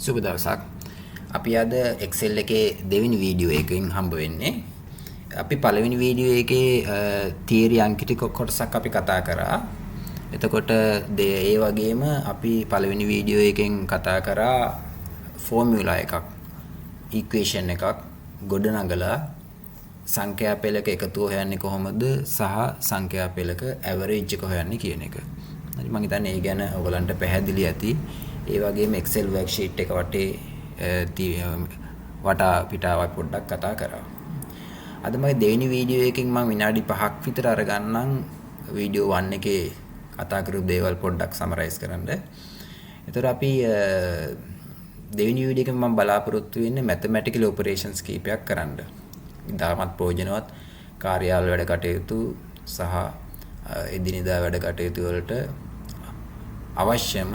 සුබ දවසක්. අපි අද Excel එකේ දෙවෙනි වීඩියෝ එකකින් හම්බ වෙන්නේ. අපි පළවෙනි වීඩියෝ එකේ තියරි අංක ටික කොටසක් අපි කතා කරා. එතකොට ඒ වගේම අපි පළවෙනි වීඩියෝ එකෙන් කතා කරා ෆෝමියුලා එකක්, ඉක්වේෂන් එකක් ගොඩනගලා සංඛ්‍යා පෙළක එකතුව හොයන්නේ කොහොමද සහ සංඛ්‍යා පෙළක ඇවරේජ් එක හොයන්නේ කියන එක. හරි, මම හිතන්නේ ඒ ගැන ඔයගලන්ට පැහැදිලි ඇති. ඒ වගේම Excel worksheet එක වටා පිටාවක් පොඩ්ඩක් කතා කරා. අද මගේ දෙවෙනි වීඩියෝ එකෙන් මම විනාඩි 5ක් විතර අරගන්නම් වීඩියෝ 1 එකේ කතා කරපු දේවල් පොඩ්ඩක් සමරයිස් කරන්න. ඒතර අපි දෙවෙනි වීඩියෝ එකෙන් මම බලාපොරොත්තු වෙන්නේ mathematical operations කීපයක් කරන්න. ඉතාමත් ප්‍රයෝජනවත් කාර්යාල වැඩ කටයුතු සහ එදිනෙදා වැඩ කටයුතු වලට අවශ්‍යම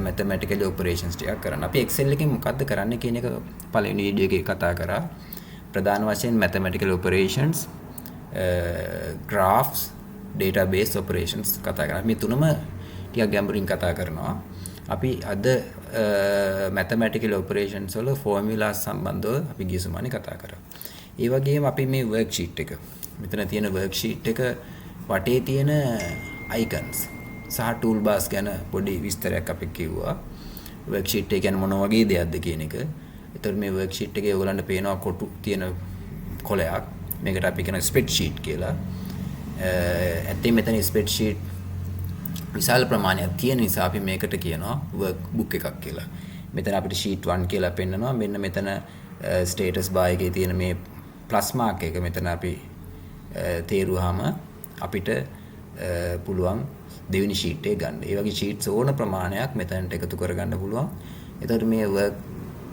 mathematical operations ටිකක් කරන්න. අපි Excel එකෙන් මොකද්ද කරන්න කියන එක පළවෙනි වීඩියෝ එකේ කතා කරා. ප්‍රධාන වශයෙන් mathematical operations, graphs, database operations කතා කරා. මේ තුනම ටිකක් ගැඹුරින් කතා කරනවා. අපි අද mathematical operations වල formulas සම්බන්ධව අපි ගිය සුමානේ කතා කරා. ඒ වගේම අපි මේ worksheet එක, මෙතන තියෙන worksheet එක වටේ තියෙන icons සහ toolbars ගැන පොඩි විස්තරයක් අපි කිව්වා. worksheet එක කියන්නේ මොන වගේ දෙයක්ද කියන එක. ඒතර මේ worksheet එකේ ඔයගලන්ට පේනවා කොටු තියෙන කොලයක්. මේකට අපි කියන spreadsheet කියලා. ඇත්තේ මෙතන spreadsheet විශාල ප්‍රමාණයක් තියෙන නිසා අපි මේකට කියනවා workbook එකක් කියලා. මෙතන අපිට sheet 1 කියලා පෙන්නනවා. මෙන්න මෙතන status bar එකේ තියෙන මේ plus mark එක මෙතන අපි තේරුවාම අපිට පුළුවන් දෙවෙනි sheet එක ගන්න. ඒ වගේ sheets ඕන ප්‍රමාණයක් මෙතනට එකතු කරගන්න පුළුවන්. එතකොට මේ work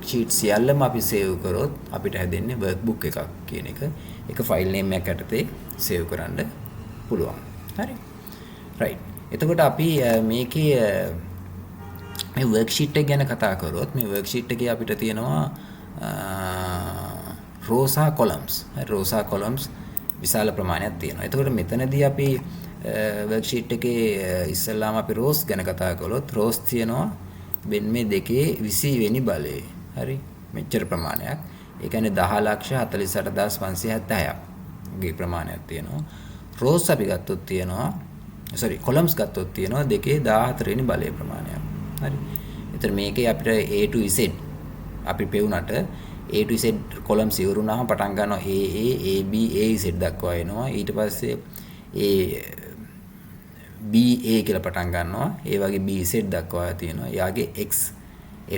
sheet සියල්ලම අපි save කරොත් අපිට හැදෙන්නේ workbook එකක් කියන එක. ඒක file name එකක් යටතේ save කරන්න පුළුවන්. හරි. right. එතකොට අපි මේකේ මේ worksheet එක ගැන කතා කරොත් මේ worksheet එකේ අපිට තියෙනවා rows සහ columns. rows සහ columns විශාල ප්‍රමාණයක් තියෙනවා. එතකොට මෙතනදී අපි worksheet එකේ ඉස්සෙල්ලාම අපි rows ගැන කතා කළොත් rows තියෙනවා මේ දෙකේ 20 වෙනි බලයේ. හරි. මෙච්චර ප්‍රමාණයක්. ඒ කියන්නේ 10,48,576ක් ගේ ප්‍රමාණයක් තියෙනවා. rows අපි ගත්තොත් තියෙනවා columns ගත්තොත් තියෙනවා දෙකේ 14 වෙනි බලයේ ප්‍රමාණයක්. හරි. එතන මේකේ අපිට A to Z අපි පෙවුනට A to Z columns ඉවරුනහම පටන් ගන්නවා AA AB AZ දක්වා එනවා. ඊට පස්සේ BA කියලා පටන් ගන්නවා. ඒ වගේ BZ දක්වා තියෙනවා. යාගේ X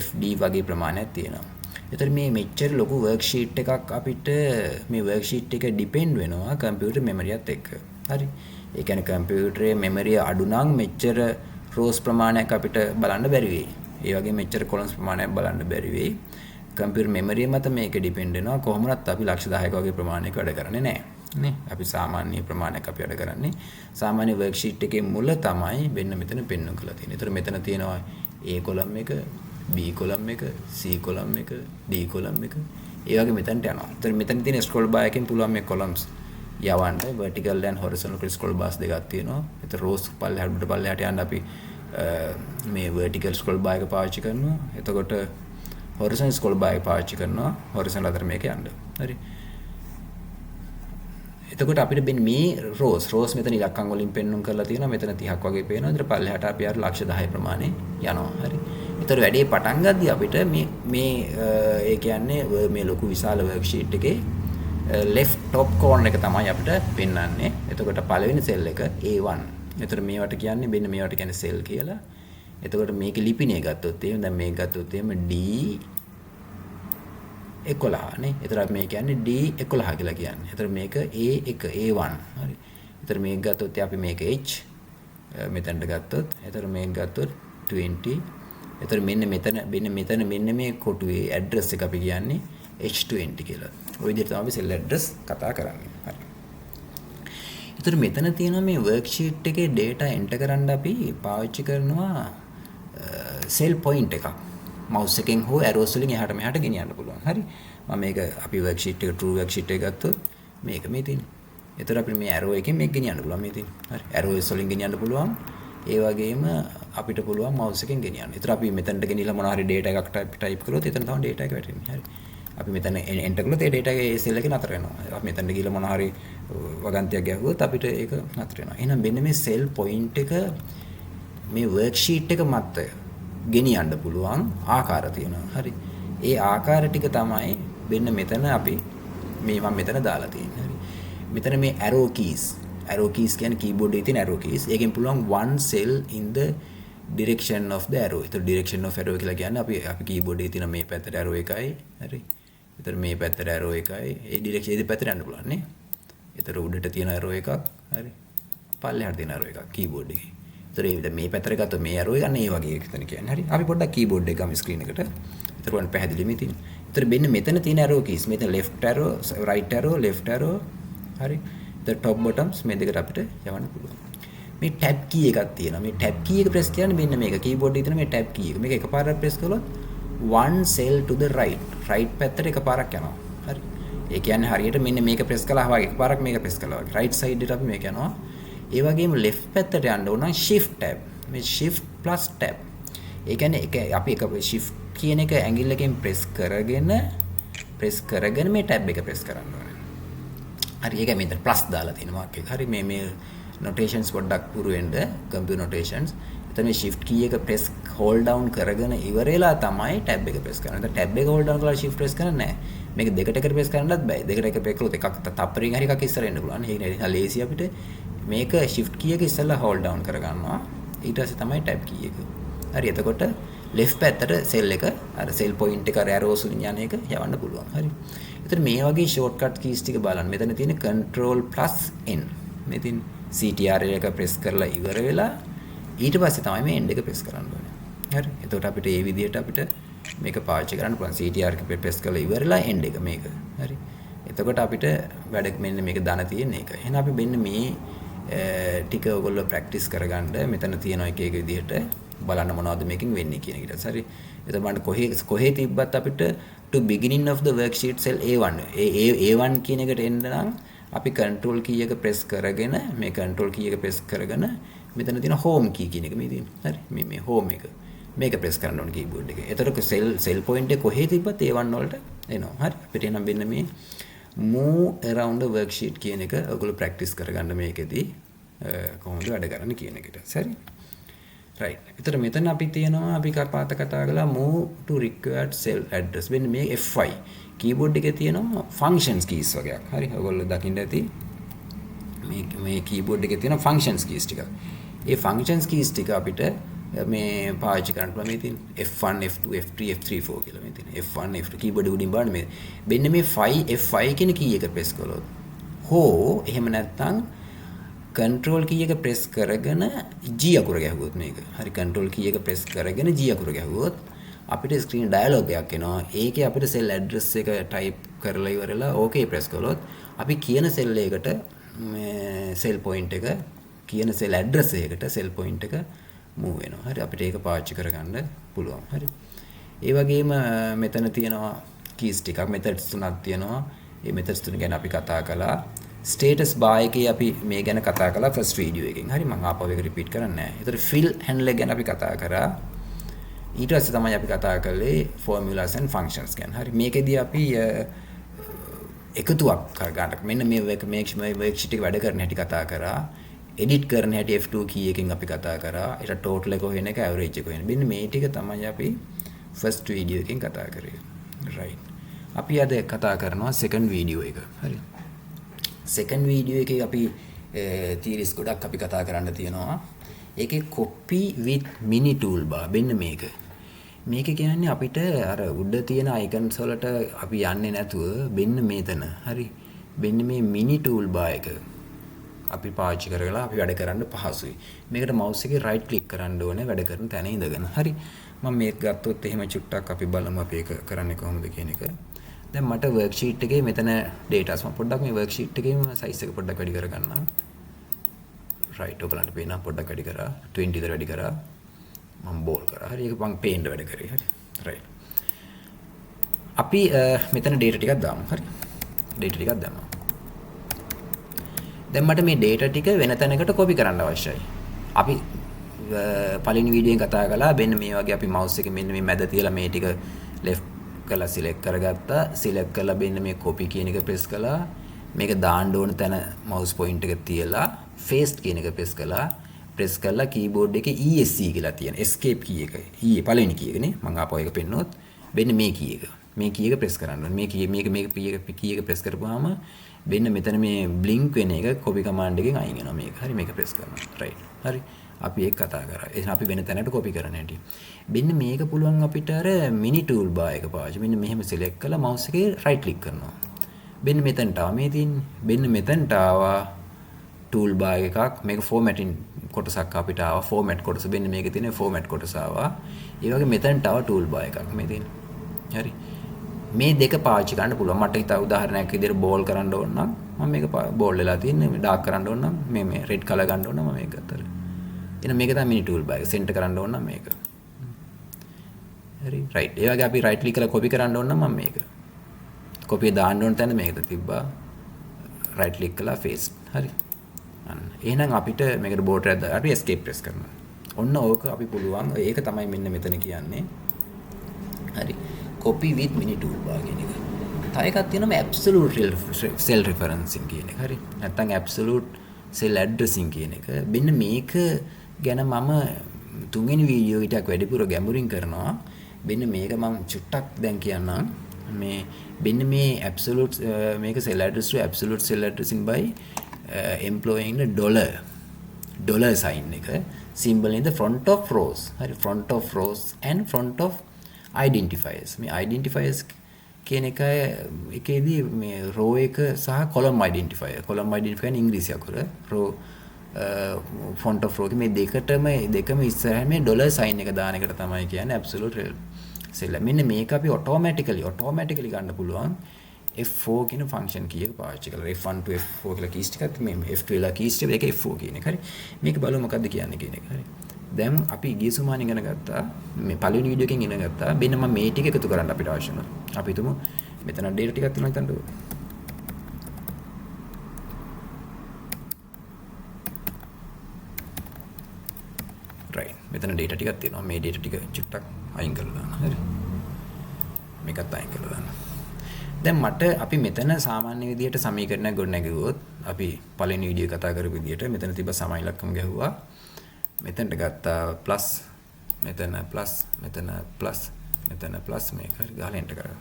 FD වගේ ප්‍රමාණයක් තියෙනවා. ඒතර මේ මෙච්චර ලොකු worksheet එකක් අපිට මේ worksheet එක depend වෙනවා computer memory එකත් එක්ක. හරි. ඒ කියන්නේ කම්පියුටරේ මෙමරිය අඩු නම් මෙච්චර rows ප්‍රමාණයක් අපිට බලන්න බැරි වෙයි. ඒ වගේ මෙච්චර columns ප්‍රමාණයක් බලන්න බැරි වෙයි. කම්පියුටර් මෙමරිය මත මේක ඩිපෙන්ඩ් වෙනවා. කොහොමවත් අපි ලක්ෂ 10ක වගේ ප්‍රමාණයක වැඩ කරන්නේ නැහැ. නේ? අපි සාමාන්‍ය ප්‍රමාණයක් අපි වැඩ කරන්නේ. සාමාන්‍ය worksheet එකේ මුල තමයි මෙන්න මෙතන පෙන්වන්න කරලා තියෙන්නේ. ඒතර මෙතන තියෙනවා A column එක, B column එක, C column එක, D column එක. ඒ වගේ මෙතනට යනවා. ඒතර මෙතන තියෙන scroll bar එකෙන් පුළුවන් මේ columns යවන්න vertical and horizontal scroll bars දෙකක් තියෙනවා. ඒතර rows පල්ලෙහාට යන්න අපි මේ vertical scroll bar එක පාවිච්චි කරනවා. එතකොට horizontal scroll bar එක පාවිච්චි කරනවා horizontal අතර මේක යන්න. හරි. එතකොට අපිට මේ rows මෙතන ඉලක්කම් වලින් පෙන්වන්න කරලා තියෙනවා. මෙතන 30ක් වගේ පේනවා. ඒතර පල්ලෙහාට අපි අර ලක්ෂ 10 ප්‍රමාණය යනවා. හරි. ඒතර වැඩේ පටන් ගද්දී අපිට මේ ඒ කියන්නේ මේ ලොකු විශාල worksheet එකේ left top corner එක තමයි අපිට පෙන්වන්නේ. එතකොට පළවෙනි cell එක A1. එතකොට මේවට කියන්නේ මෙන්න මේවට කියන්නේ cell කියලා. එතකොට මේකේ ලිපිණය ගත්තොත් එහෙම දැන් මේක ගත්තොත් එහෙම D11 නේ. එතකොට මේ කියන්නේ D11 කියලා කියන්නේ. එතකොට මේක A1 A1. හරි. එතකොට මේක ගත්තොත් අපි මේක H මෙතනට ගත්තොත් එතකොට මේක ගත්තොත් 20. එතකොට මෙන්න මේ කොටුවේ address එක අපි කියන්නේ H20 කියලා. ওই විදිහට තමයි cell address කතා කරන්නේ. හරි. ඒතර මෙතන තියෙනවා මේ worksheet එකේ data enter කරන්න අපි පාවිච්චි කරනවා cell point එකක්. mouse එකෙන් හෝ arrows වලින් එහාට මෙහාට ගෙනියන්න පුළුවන්. හරි. මම මේක අපි worksheet එක true worksheet එක ගත්තොත් මේක මේ තියෙන්නේ. ඒතර අපිට මේ arrow එකෙන් මේක ගෙනියන්න පුළුවන් මේ තියෙන්නේ. හරි. arrows වලින් ගෙනියන්න පුළුවන්. ඒ වගේම අපිට පුළුවන් mouse එකෙන් ගෙනියන්න. ඒතර අපි මෙතනට ගෙනියලා මොනවා හරි data එකක් type කරොත් එතන තමයි data එක වැටෙන්නේ. හරි. අපි මෙතන enter කළොත් ඒ data එක ඒ cell එකේ නතර වෙනවා. අපි මෙතනට ගිහලා මොනවා හරි වගන්තියක් ගැහුවොත් අපිට ඒක නතර වෙනවා. එහෙනම් මෙන්න මේ cell point එක මේ worksheet එක මත ගෙනියන්න පුළුවන් ආකාර තියෙනවා. හරි. ඒ ආකාර ටික තමයි මෙන්න මෙතන අපි මේ මම මෙතන දාලා තියෙන්නේ. හරි. මෙතන මේ arrow keys කියන්නේ keyboard එකේ තියෙන arrow keys. ඒකෙන් පුළුවන් one cell in the direction of the arrow. ඒතර direction of arrow කියලා කියන්නේ අපි keyboard එකේ තියෙන මේ පැත්තට arrow එකයි. හරි. ඒතර මේ පැත්තට arrow එකයි. ඒ direction ඒ පැත්තට යන්න පුළුවන් නේ. ඒතර උඩට තියෙන arrow එකක්. හරි. පල්ලෙහාට තියෙන arrow එකක් keyboard එකේ. ඒතර මේ පැත්තට ගත්තොත් මේ arrow එක අන්න ඒ වගේ එකක් කියන්නේ. හරි. අපි පොඩ්ඩක් keyboard එක ගමු screen එකට. ඒතර වань පැහැදිලි මේ තියෙන. ඒතර මෙතන තියෙන arrow keys. මෙතන left arrow, right arrow, left arrow. හරි. the top bottoms මේ දෙකට අපිට යවන්න පුළුවන්. මේ tab key එකක් තියෙනවා. මේ tab key එක press කරන්න මෙන්න මේක keyboard එකේ තියෙන මේ tab key එක. මේක එකපාරක් press කළොත් one cell to the right පැත්තට එකපාරක් යනවා. හරි. ඒ කියන්නේ හරියට මෙන්න මේක press කළා වගේ එකපාරක් මේක press කළා වගේ right side එකට අපි මේක යනවා. ඒ වගේම left පැත්තට යන්න ඕන නම් shift tab. මේ shift plus tab. ඒ කියන්නේ අපි එක shift කියන එක ඇඟිල්ල එකෙන් press කරගෙන මේ tab එක press කරන්න ඕනේ. හරි ඒක මෙතන plus දාලා තියෙන මාක් එක. හරි මේ notations පොඩ්ඩක් පුරු වෙන්න computer notations. එතන මේ shift key එක press hold down කරගෙන ඉවරලා තමයි tab එක press කරන්නේ. දැන් tab එක hold down කරලා shift press කරන්නේ නැහැ. මේක දෙකට එකට press කරන්නත් බෑ. දෙකට එකට press කළොත් එකක් තප්පරෙන් හරි එකක් ඉස්සර එන්න පුළුවන්. ඒක නේද? ලේසි අපිට මේක shift key එක ඉස්සෙල්ලා hold down කරගන්නවා. ඊට පස්සේ තමයි tab key එක. හරි එතකොට left පැත්තට cell එක අර cell point එක අර arrows වලින් යන එක යවන්න පුළුවන්. හරි. එතන මේ වගේ shortcut keys ටික බලන්න. මෙතන තියෙන control plus n. මේ තියෙන CTRL එක press කරලා ඉවර වෙලා ඊට පස්සේ තමයි මේ end එක press කරන්න ඕනේ. හරි. එතකොට අපිට මේ විදිහට අපිට මේක පාවිච්චි කරන්න පුළුවන්. CTRL එක press කරලා ඉවරලා end එක මේක. හරි. එතකොට අපිට වැඩ මෙන්න මේක දන තියෙන එක. එහෙනම් අපි මෙන්න මේ ටික ඔයගොල්ලෝ practice කරගන්න. මෙතන තියෙන එක විදිහට බලන්න මොනවද මේකෙන් වෙන්නේ කියන එකට. හරි. එතකොට බලන්න කොහේ තිබ්බත් අපිට to beginning of the worksheet cell A1 A1 කියන එකට එන්න නම් අපි control key එක press කරගෙන මේ control key එක press කරගෙන මෙතන තියෙන home key කියන එක මේ තියෙන. හරි. මේ home එක. මේක press කරන්න ඕනේ keyboard එකේ. එතකොට cell point එක කොහේ තිබ්බත් A1 වලට එනවා. හරි. අපිට එනම් මෙන්න මේ move around the worksheet කියන එක ඔයගොල්ලෝ practice කරගන්න මේකෙදී කොහොමද වැඩ කරන්නේ කියන එකට. හරි. right. එතකොට මෙතන අපි තියනවා අපි කතා කළා move to required cell address. මෙන්න මේ F5 keyboard එකේ තියෙනවා functions keys වගේක්. හරි. ඔයගොල්ලෝ දකින්න ඇති මේ keyboard එකේ තියෙන functions keys ටික. ඒ functions keys ටික අපිට මේ පාවිච්චි කරන්න පුළුවන්. මේ තියෙන F1 F2 F3 F3 4 කියලා මේ තියෙන F1 F2 keyboard එක උඩින් බලන්න මේ මෙන්න මේ F5 කියන key එක press කළොත් හෝ එහෙම නැත්නම් control key එක press කරගෙන G අකුර ගැහුවොත් මේක. හරි control key එක press කරගෙන G අකුර ගැහුවොත් අපිට screen dialog එකක් එනවා. ඒකේ අපිට cell address එක type කරලා ඉවරලා okay press කළොත් අපි කියන cell එකකට මේ cell point එක කියන cell address එකකට cell point එක move වෙනවා. හරි අපිට ඒක පාවිච්චි කරගන්න පුළුවන්. හරි. ඒ වගේම මෙතන තියෙනවා keys ටිකක් methods තුනක් තියෙනවා. මේ methods තුන ගැන අපි කතා කළා. status bar එකේ අපි මේ ගැන කතා කළා first video එකෙන්. හරි මම ආපහු ඒක repeat කරන්නේ නැහැ. ඒතර fill handler ගැන අපි කතා කරා. ඊට පස්සේ තමයි අපි කතා කළේ formulas and functions ගැන. හරි මේකෙදී අපි එකතුවක් කරගන්න. මෙන්න මේ worksheet එක වැඩ කරන හැටි කතා කරා. edit කරන හැටි F2 key එකෙන් අපි කතා කරා. ඊට total එක හොයන එක average එක හොයන. මෙන්න මේ ටික තමයි අපි first video එකෙන් කතා කරේ. right. අපි අද කතා කරනවා second video එක. හරි. second video එකේ අපි theories ගොඩක් අපි කතා කරන්න තියෙනවා. ඒකේ copy with mini toolbar මෙන්න මේක. මේක කියන්නේ අපිට අර උඩ තියෙන icons වලට අපි යන්නේ නැතුව මෙන්න මේතන. හරි. මෙන්න මේ mini toolbar එක අපි පාවිච්චි කරලා අපි වැඩ කරන්න පහසුයි. මේකට mouse එකේ right click කරන්න ඕනේ වැඩ කරන තැන ඉඳගෙන. හරි. මම මේක ගත්තොත් එහෙම චුට්ටක් අපි බලමු අපි ඒක කරන්නේ කොහොමද කියන එක. දැන් මට worksheet එකේ මෙතන datas මම පොඩ්ඩක් මේ worksheet එකේම size එක පොඩ්ඩක් වැඩි කරගන්නම්. right ඔයගලන්ට පේනවා පොඩ්ඩක් වැඩි කරා 20 විතර වැඩි කරා. මම bold කරා. හරි ඒක මම paint වැඩ කරේ. හරි. right. අපි මෙතන data ටිකක් දාමු. හරි. data ටිකක් දාමු. දැන් මට මේ data ටික වෙන තැනකට copy කරන්න අවශ්‍යයි. අපි පළවෙනි වීඩියෝෙන් කතා කළා මෙන්න මේ වගේ අපි mouse එකේ මෙන්න මේ මැද තියලා මේ ටික left කරලා select කරගත්තා. select කරලා මෙන්න මේ copy කියන එක press කළා. මේක දාන්න ඕන තැන mouse point එක තියලා paste කියන එක press කළා. press කරලා keyboard එකේ ESC කියලා තියෙන escape key එක. පළවෙනි key එකනේ. මම ආපහු එක පෙන්නොත් මෙන්න මේ key එක. මේ key එක press කරන්න ඕනේ. මේක key එක press කරපුවාම මෙන්න මෙතන මේ blink වෙන එක copy command එකෙන් අයින් වෙනවා මේක. හරි මේක press කරනවා. right. හරි. අපි ඒක කතා කරා. එහෙනම් අපි වෙන තැනකට copy කරන්න හැටි. මෙන්න මේක පුළුවන් අපිට අර mini toolbar එක පාවිච්චි. මෙන්න මෙහෙම select කරලා mouse එකේ right click කරනවා. මෙන්න මෙතනට ආවා මේ තියෙන්නේ. මෙන්න මෙතනට ආවා toolbar එකක්. මේක formatting කොටසක් අපිට ආවා. format කොටස මෙන්න මේකේ තියෙන format කොටස ආවා. ඒ වගේ මෙතනට ආවා toolbar එකක් මේ තියෙන්නේ. හරි. මේ දෙක පාවිච්චි කරන්න පුළුවන්. මට හිතා උදාහරණයක් විදිහට බෝල් කරන්න ඕන නම් මම මේක බෝල් වෙලා තියෙන්නේ. ඩාර්ක් කරන්න ඕන නම් මේ රෙඩ් කලර් ගන්න ඕන නම් මම මේක ගත්තා. එහෙනම් මේක තමයි මිනි ටූල් බාර් එක. සෙන්ටර් කරන්න ඕන නම් මේක. හරි රයිට්. ඒ වගේ අපි රයිට් ක්ලික් කරලා කොපි කරන්න ඕන නම් මම මේක. කොපිය දාන්න ඕන තැන මේකද තිබ්බා. රයිට් ක්ලික් කළා paste. හරි. අන්න. එහෙනම් අපිට මේකට බෝඩර් එකක් දාලා අපි escape press කරනවා. ඔන්න ඕක අපි පුළුවන්. ඒක තමයි මෙන්න මෙතන කියන්නේ. හරි. copy with mini toolbar කියන එක. තව එකක් තියෙනවා absolute cell referencing කියන එක. හරි. නැත්නම් absolute cell addressing කියන එක. මෙන්න මේක ගැන මම තුන්වෙනි වීඩියෝ එකක් වැඩිපුර ගැඹුරින් කරනවා. මෙන්න මේක මම චුට්ටක් දැන් කියන්නම්. මෙන්න මේ absolute මේක cell address to absolute cell addressing by employing the dollar sign එක symbol in the front of rows. හරි front of rows and front of identifiers. මේ identifiers කියන එකේදී මේ row එක සහ column identifier. column identifier ඉංග්‍රීසි අකුර. row front of row මේ දෙකම ඉස්සරහ මේ dollar sign එක දාන එකට තමයි කියන්නේ absolute cell. මෙන්න මේක අපි automatically ගන්න පුළුවන් F4 කියන function key එක පාවිච්චි කරලා F1 to F4 කියලා keys ටිකත් මේ F2 කියලා keys ටික ඒක F4 කියන එක. හරි. මේක බලමු මොකද්ද කියන්නේ කියන එක. හරි. දැන් අපි ගිය සුමාන ඉගෙන ගත්තා මේ පළවෙනි වීඩියෝ එකෙන් ඉගෙන ගත්තා මෙන්න මම මේ ටික එකතු කරන්න අපිට අවශ්‍ය වෙනවා. අපි හිතමු මෙතන data ටිකක් තියෙනවා හිතන්නකෝ. right. මෙතන data ටිකක් තියෙනවා. මේ data ටික චුට්ටක් අයින් කරලා දාන්න. හරි. මේකත් අයින් කරලා දාන්න. දැන් මට අපි මෙතන සාමාන්‍ය විදිහට සමීකරණයක් ගොඩනැගුවොත් අපි පළවෙනි වීඩියෝ කතා කරපු විදිහට මෙතන තිබ්බ සම ඉලක්කම ගැහුවා. මෙතනට ගත්තා ප්ලස් මෙතන ප්ලස් මෙතන ප්ලස් මෙතන ප්ලස් මේක හරි ගහලා එන්ටර් කරා.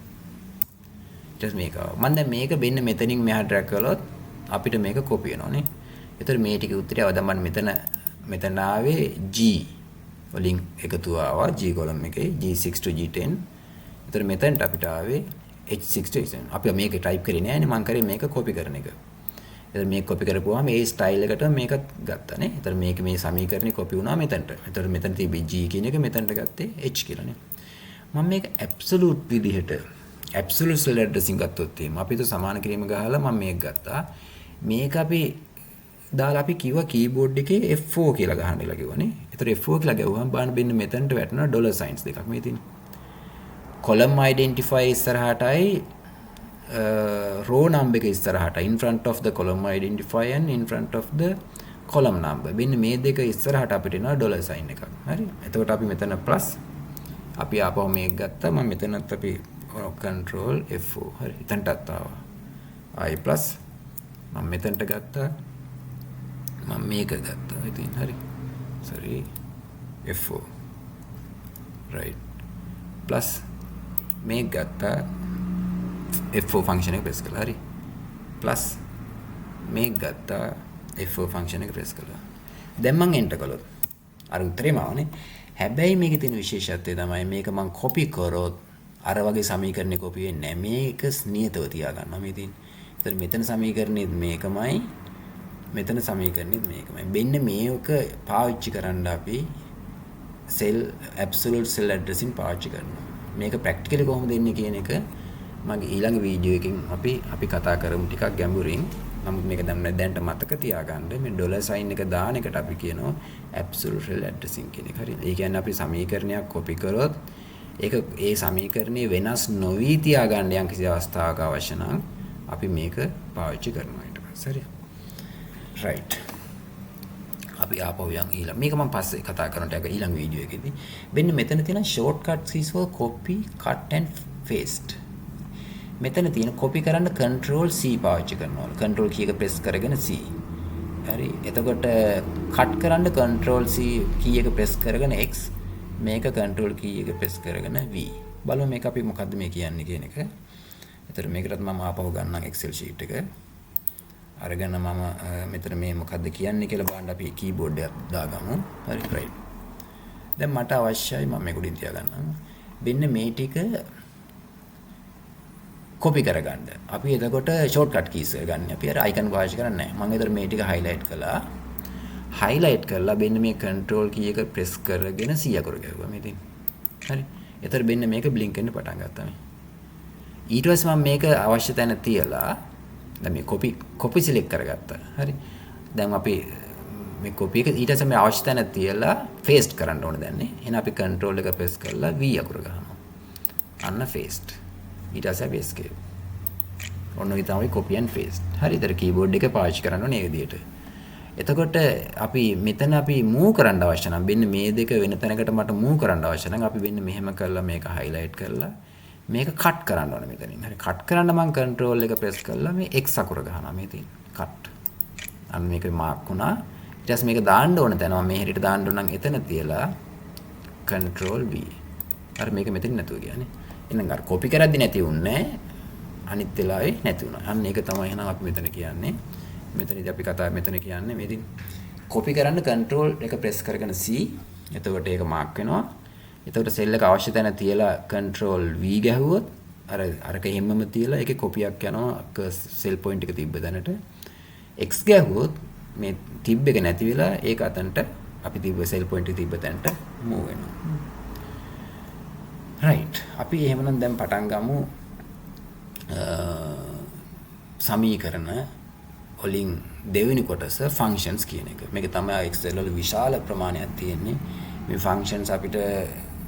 ඊට මේක මම දැන් මේක මෙන්න මෙතනින් මෙහා ඩ්‍රැග් කළොත් අපිට මේක කොපි වෙනවනේ. ඒතර මේ ටික උත්තරය අවදමන් මෙතන ආවේ G වලින් එකතු ආවා G column එකේ G6 to G10. ඒතර මෙතනට අපිට ආවේ H6 to H7. අපි මේක ටයිප් කරේ නෑනේ මම කරේ මේක කොපි කරන එක. එතන මේක කොපි කරපුවාම මේ ස්ටයිල් එකට මේකත් ගත්තානේ. එතන මේක මේ සමීකරණේ කොපි වුණා මෙතනට. එතන මෙතන තිබි G කියන එක මෙතනට ගත්තේ H කියලානේ. මම මේක ඇබ්සලූට් විදිහට ඇබ්සලූට් cell addressing ගත්තොත් එහෙම අපි તો සමාන කිරීම ගහලා මම මේක ගත්තා. මේක අපි දාලා අපි කිව්වා keyboard එකේ F4 කියලා ගහන්න කියලා කිව්වනේ. ඒතර F4 කියලා ගැව්වම බලන්න මෙන්න මෙතනට වැටෙනවා dollar signs දෙකක් මේ තියෙන්නේ. column identifier ඉස්සරහටයි row number එක ඉස්සරහට in front of the column identifier and in front of the column number. මෙන්න මේ දෙක ඉස්සරහට අපිට එනවා dollar sign එකක්. හරි. එතකොට අපි මෙතන plus අපි ආපහු මේක ගත්තා. මම මෙතනත් අපි control F4. හරි. එතනටත් ආවා. I plus මම මෙතනට ගත්තා. මම මේක ගත්තා. ඉතින් හරි. sorry F4. right. plus මේක ගත්තා. F4 function එක press කළා. හරි. plus මේක ගත්තා. F4 function එක press කළා. දැන් මම enter කළොත් අර උත්තරේම ආවනේ. හැබැයි මේකේ තියෙන විශේෂත්වය තමයි මේක මම copy කරොත් අර වගේ සමීකරණේ copy වෙන්නේ නැහැ. මේක නියතව තියාගන්නවා මේ තියෙන්නේ. ඒතර මෙතන සමීකරණෙත් මේකමයි. මෙතන සමීකරණෙත් මේකමයි. මෙන්න මේක පාවිච්චි කරන්න අපි absolute cell addressing පාවිච්චි කරනවා. මේක practically කොහොමද දෙන්නේ කියන එක මගේ ඊළඟ වීඩියෝ එකකින් අපි කතා කරමු ටිකක් ගැඹුරින්. නමුත් මේක දැනට මතක තියාගන්න මේ ඩොලර් සයින් එක දාන එකට අපි කියනවා absolute cell addressing කියන එක. හරි. ඒ කියන්නේ අපි සමීකරණයක් copy කරොත් ඒක ඒ සමීකරණේ වෙනස් නොවි තියාගන්න යම් කිසි අවස්ථාවක අවශ්‍ය නම් අපි මේක පාවිච්චි කරනවා ඊට පස්සේ. හරි. right. අපි ආපහු යන් ඊළඟ මේක මම පස්සේ කතා කරනට යක ඊළඟ වීඩියෝ එකේදී මෙන්න මෙතන තියෙන short cuts is for copy cut and paste මෙතන තියෙන copy කරන්න control C පාවිච්චි කරනවා control key එක press කරගෙන C හරි එතකොට cut කරන්න control C key එක press කරගෙන X මේක control key එක press කරගෙන V බලමු මේක අපි මොකද්ද මේ කියන්නේ කියන එක එතකොට මේකටත් මම ආපහු ගන්නම් Excel sheet එක අරගෙන මම මෙතන මේ මොකද්ද කියන්නේ කියලා බලන්න අපි keyboard එක දාගමු. හරි right. දැන් මට අවශ්‍යයි මම මේක උඩින් තියාගන්නම්. මෙන්න මේ ටික copy කරගන්න. අපි එතකොට shortcut keys එක ගන්න. අපි අර icon පාවිච්චි කරන්නේ නැහැ. මම ඒතර මේ ටික highlight කළා. highlight කරලා මෙන්න මේ control key එක press කරගෙන C අකුර ගැහුවා මේ ඉතින්. හරි. එතකොට මෙන්න මේක blink වෙන්න පටන් ගත්තා මේ. ඊට පස්සේ මම මේක අවශ්‍ය තැන තියලා දැන් මේ copy select කරගත්තා. හරි. දැන් අපි මේ copy එක ඊට පස්සේ මේ අවශ්‍ය තැන තියලා paste කරන්න ඕනේ දැන් නේ. එහෙනම් අපි control එක press කරලා V අකුර ගහනවා. අන්න paste. ඊට පස්සේ අපි escape. ඔන්න ඔය තමයි copy and paste. හරි. ඉතින් keyboard එක පාවිච්චි කරන්න ඕනේ මේ විදිහට. එතකොට අපි මෙතන අපි move කරන්න අවශ්‍ය නම් මෙන්න මේ දෙක වෙන තැනකට මට move කරන්න අවශ්‍ය නම් අපි මෙන්න මෙහෙම කරලා මේක highlight කරලා මේක කට් කරන්න ඕනේ මෙතනින්. හරි කට් කරන්න මම control එක press කරලා මේ X අකුර ගහනවා මේ තියෙන. කට්. අන්න මේක මාක් වුණා. ඊට පස්සේ මේක දාන්න ඕන තැන මම මේ හැටියට දාන්න ඕන නම් එතන තියලා control V. අර මේක මෙතන නැතුව ගියානේ. එහෙනම් අර copy කරද්දි නැති වුණේ අනිත් වෙලාවේ නැති වුණා. අන්න ඒක තමයි එහෙනම් අපි මෙතන කියන්නේ. මෙතනදී අපි කතා මෙතන කියන්නේ මේ ඉතින් copy කරන්න control එක press කරගෙන C. එතකොට ඒක මාක් වෙනවා. එතකොට සෙල් එක අවශ්‍ය තැන තියලා control V ගැහුවොත් අරක හැමම තියලා ඒකේ කොපියක් යනවා සෙල් පොයින්ට් එක තිබ්බ දැනට X ගැහුවොත් මේ තිබ් එක නැති වෙලා ඒක අතන්ට අපි තිබ්බ සෙල් පොයින්ට් එක තිබ්බ තැනට මූව් වෙනවා right අපි එහෙමනම් දැන් පටන් ගමු සමීකරණ වලින් දෙවෙනි කොටස functions කියන එක මේක තමයි Excel වල විශාල ප්‍රමාණයක් තියෙන්නේ මේ functions අපිට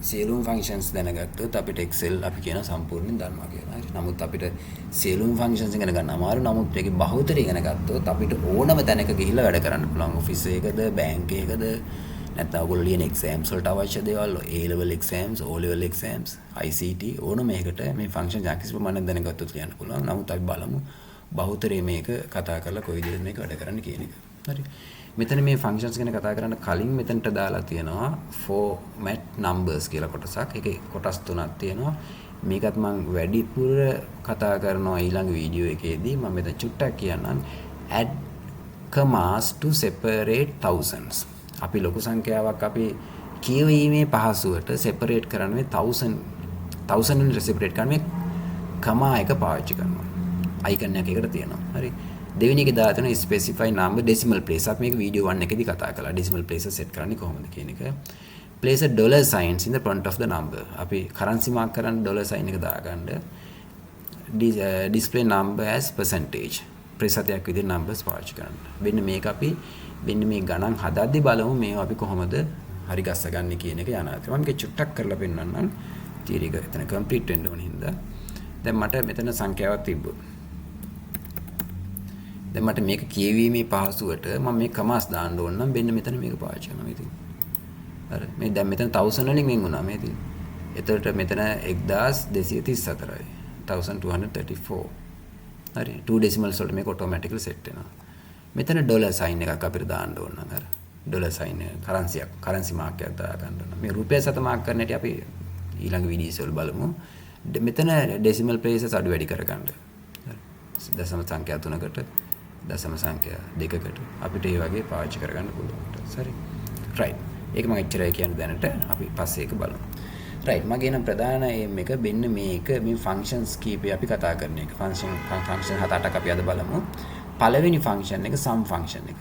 සියලුම functions දැනගත්තොත් අපිට Excel අපි කියන සම්පූර්ණයෙන් දන්නවා කියලා. හරි. නමුත් අපිට සියලුම functions ඉගෙන ගන්න අමාරු. නමුත් ඒකේ බහුතරය ඉගෙන ගත්තොත් අපිට ඕනම තැනක ගිහිල්ලා වැඩ කරන්න පුළුවන්. ඔෆිස් එකකද, බැංක් එකකද, නැත්නම් ඔයගොල්ලෝ ලියන exams වලට අවශ්‍ය දේවල්, A level exams, O level exams, ICT ඕනම එකකට මේ functions යම්කිසි ප්‍රමාණයක් දැනගත්තොත් ලියන්න පුළුවන්. නමුත් අපි බලමු බහුතරය මේක කතා කරලා කොයි විදිහට මේක වැඩ කරන්න කියන එක. හරි. මෙතන මේ functions ගැන කතා කරන්න කලින් මෙතනට දාලා තියෙනවා format numbers කියලා කොටසක්. ඒකේ කොටස් තුනක් තියෙනවා. මේකත් මම වැඩිපුර කතා කරනවා ඊළඟ වීඩියෝ එකේදී. මම මෙතන චුට්ටක් කියන්නම් add commas to separate thousands. අපි ලොකු සංඛ්‍යාවක් අපි කියවීමේ පහසුවට separate කරන්නේ 1000 වලින් separate කරන්නේ comma එක පාවිච්චි කරනවා. icon එකකට තියෙනවා. හරි. දෙවෙනි එක දාලා තියෙනවා specify number decimal place. අපි මේක වීඩියෝ 1 එකේදී කතා කළා. decimal places set කරන්නේ කොහොමද කියන එක. place a dollar signs in the front of the number. අපි currency mark කරන්න dollar sign එක දාගන්න. display number as percentage. ප්‍රතිශතයක් විදිහට numbers පාවිච්චි කරන්න. මෙන්න මේක අපි මෙන්න මේ ගණන් හදද්දී බලමු මේවා අපි කොහොමද හරි ගස්සගන්නේ කියන එක යනවා. මම මේක චුට්ටක් කරලා පෙන්නන්නම්. තියරි එක එතන complete වෙන්න ඕන හින්දා. දැන් මට මෙතන සංඛ්‍යාවක් තිබ්බොත් දැන් මට මේක කියවීමේ පහසුවට මම මේ කමාස් දාන්න ඕන නම් මෙන්න මෙතන මේක පාවිච්චි කරනවා ඉතින්. හරි මේ දැන් මෙතන 1000 වලින් වෙන් වුණා මේ ඉතින්. එතකොට මෙතන 1234යි. 1234. හරි 2 decimals වලට මේක automatically set වෙනවා. මෙතන dollar sign එකක් අපිට දාන්න ඕන නම් අර dollar sign එක currency mark එකක් දා ගන්න ඕන. මේ රුපියල් සත mark කරන හැටි අපි ඊළඟ වීඩියෝස් වල බලමු. මෙතන decimal places අඩු වැඩි කරගන්න. හරි. දශම සංඛ්‍යා 3කට දශම සංඛ්‍යා 2කට අපිට මේ වගේ පාවිච්චි කරගන්න පුළුවන්. හරි. right. ඒක මම එච්චරයි කියන්න දැනට අපි පස්සේ ඒක බලමු. right. මගේ නම් ප්‍රධාන aim එක මෙන්න මේක මේ functions කීපේ අපි කතා කරන එක. function 7-8ක් අපි අද බලමු. පළවෙනි function එක sum function එක.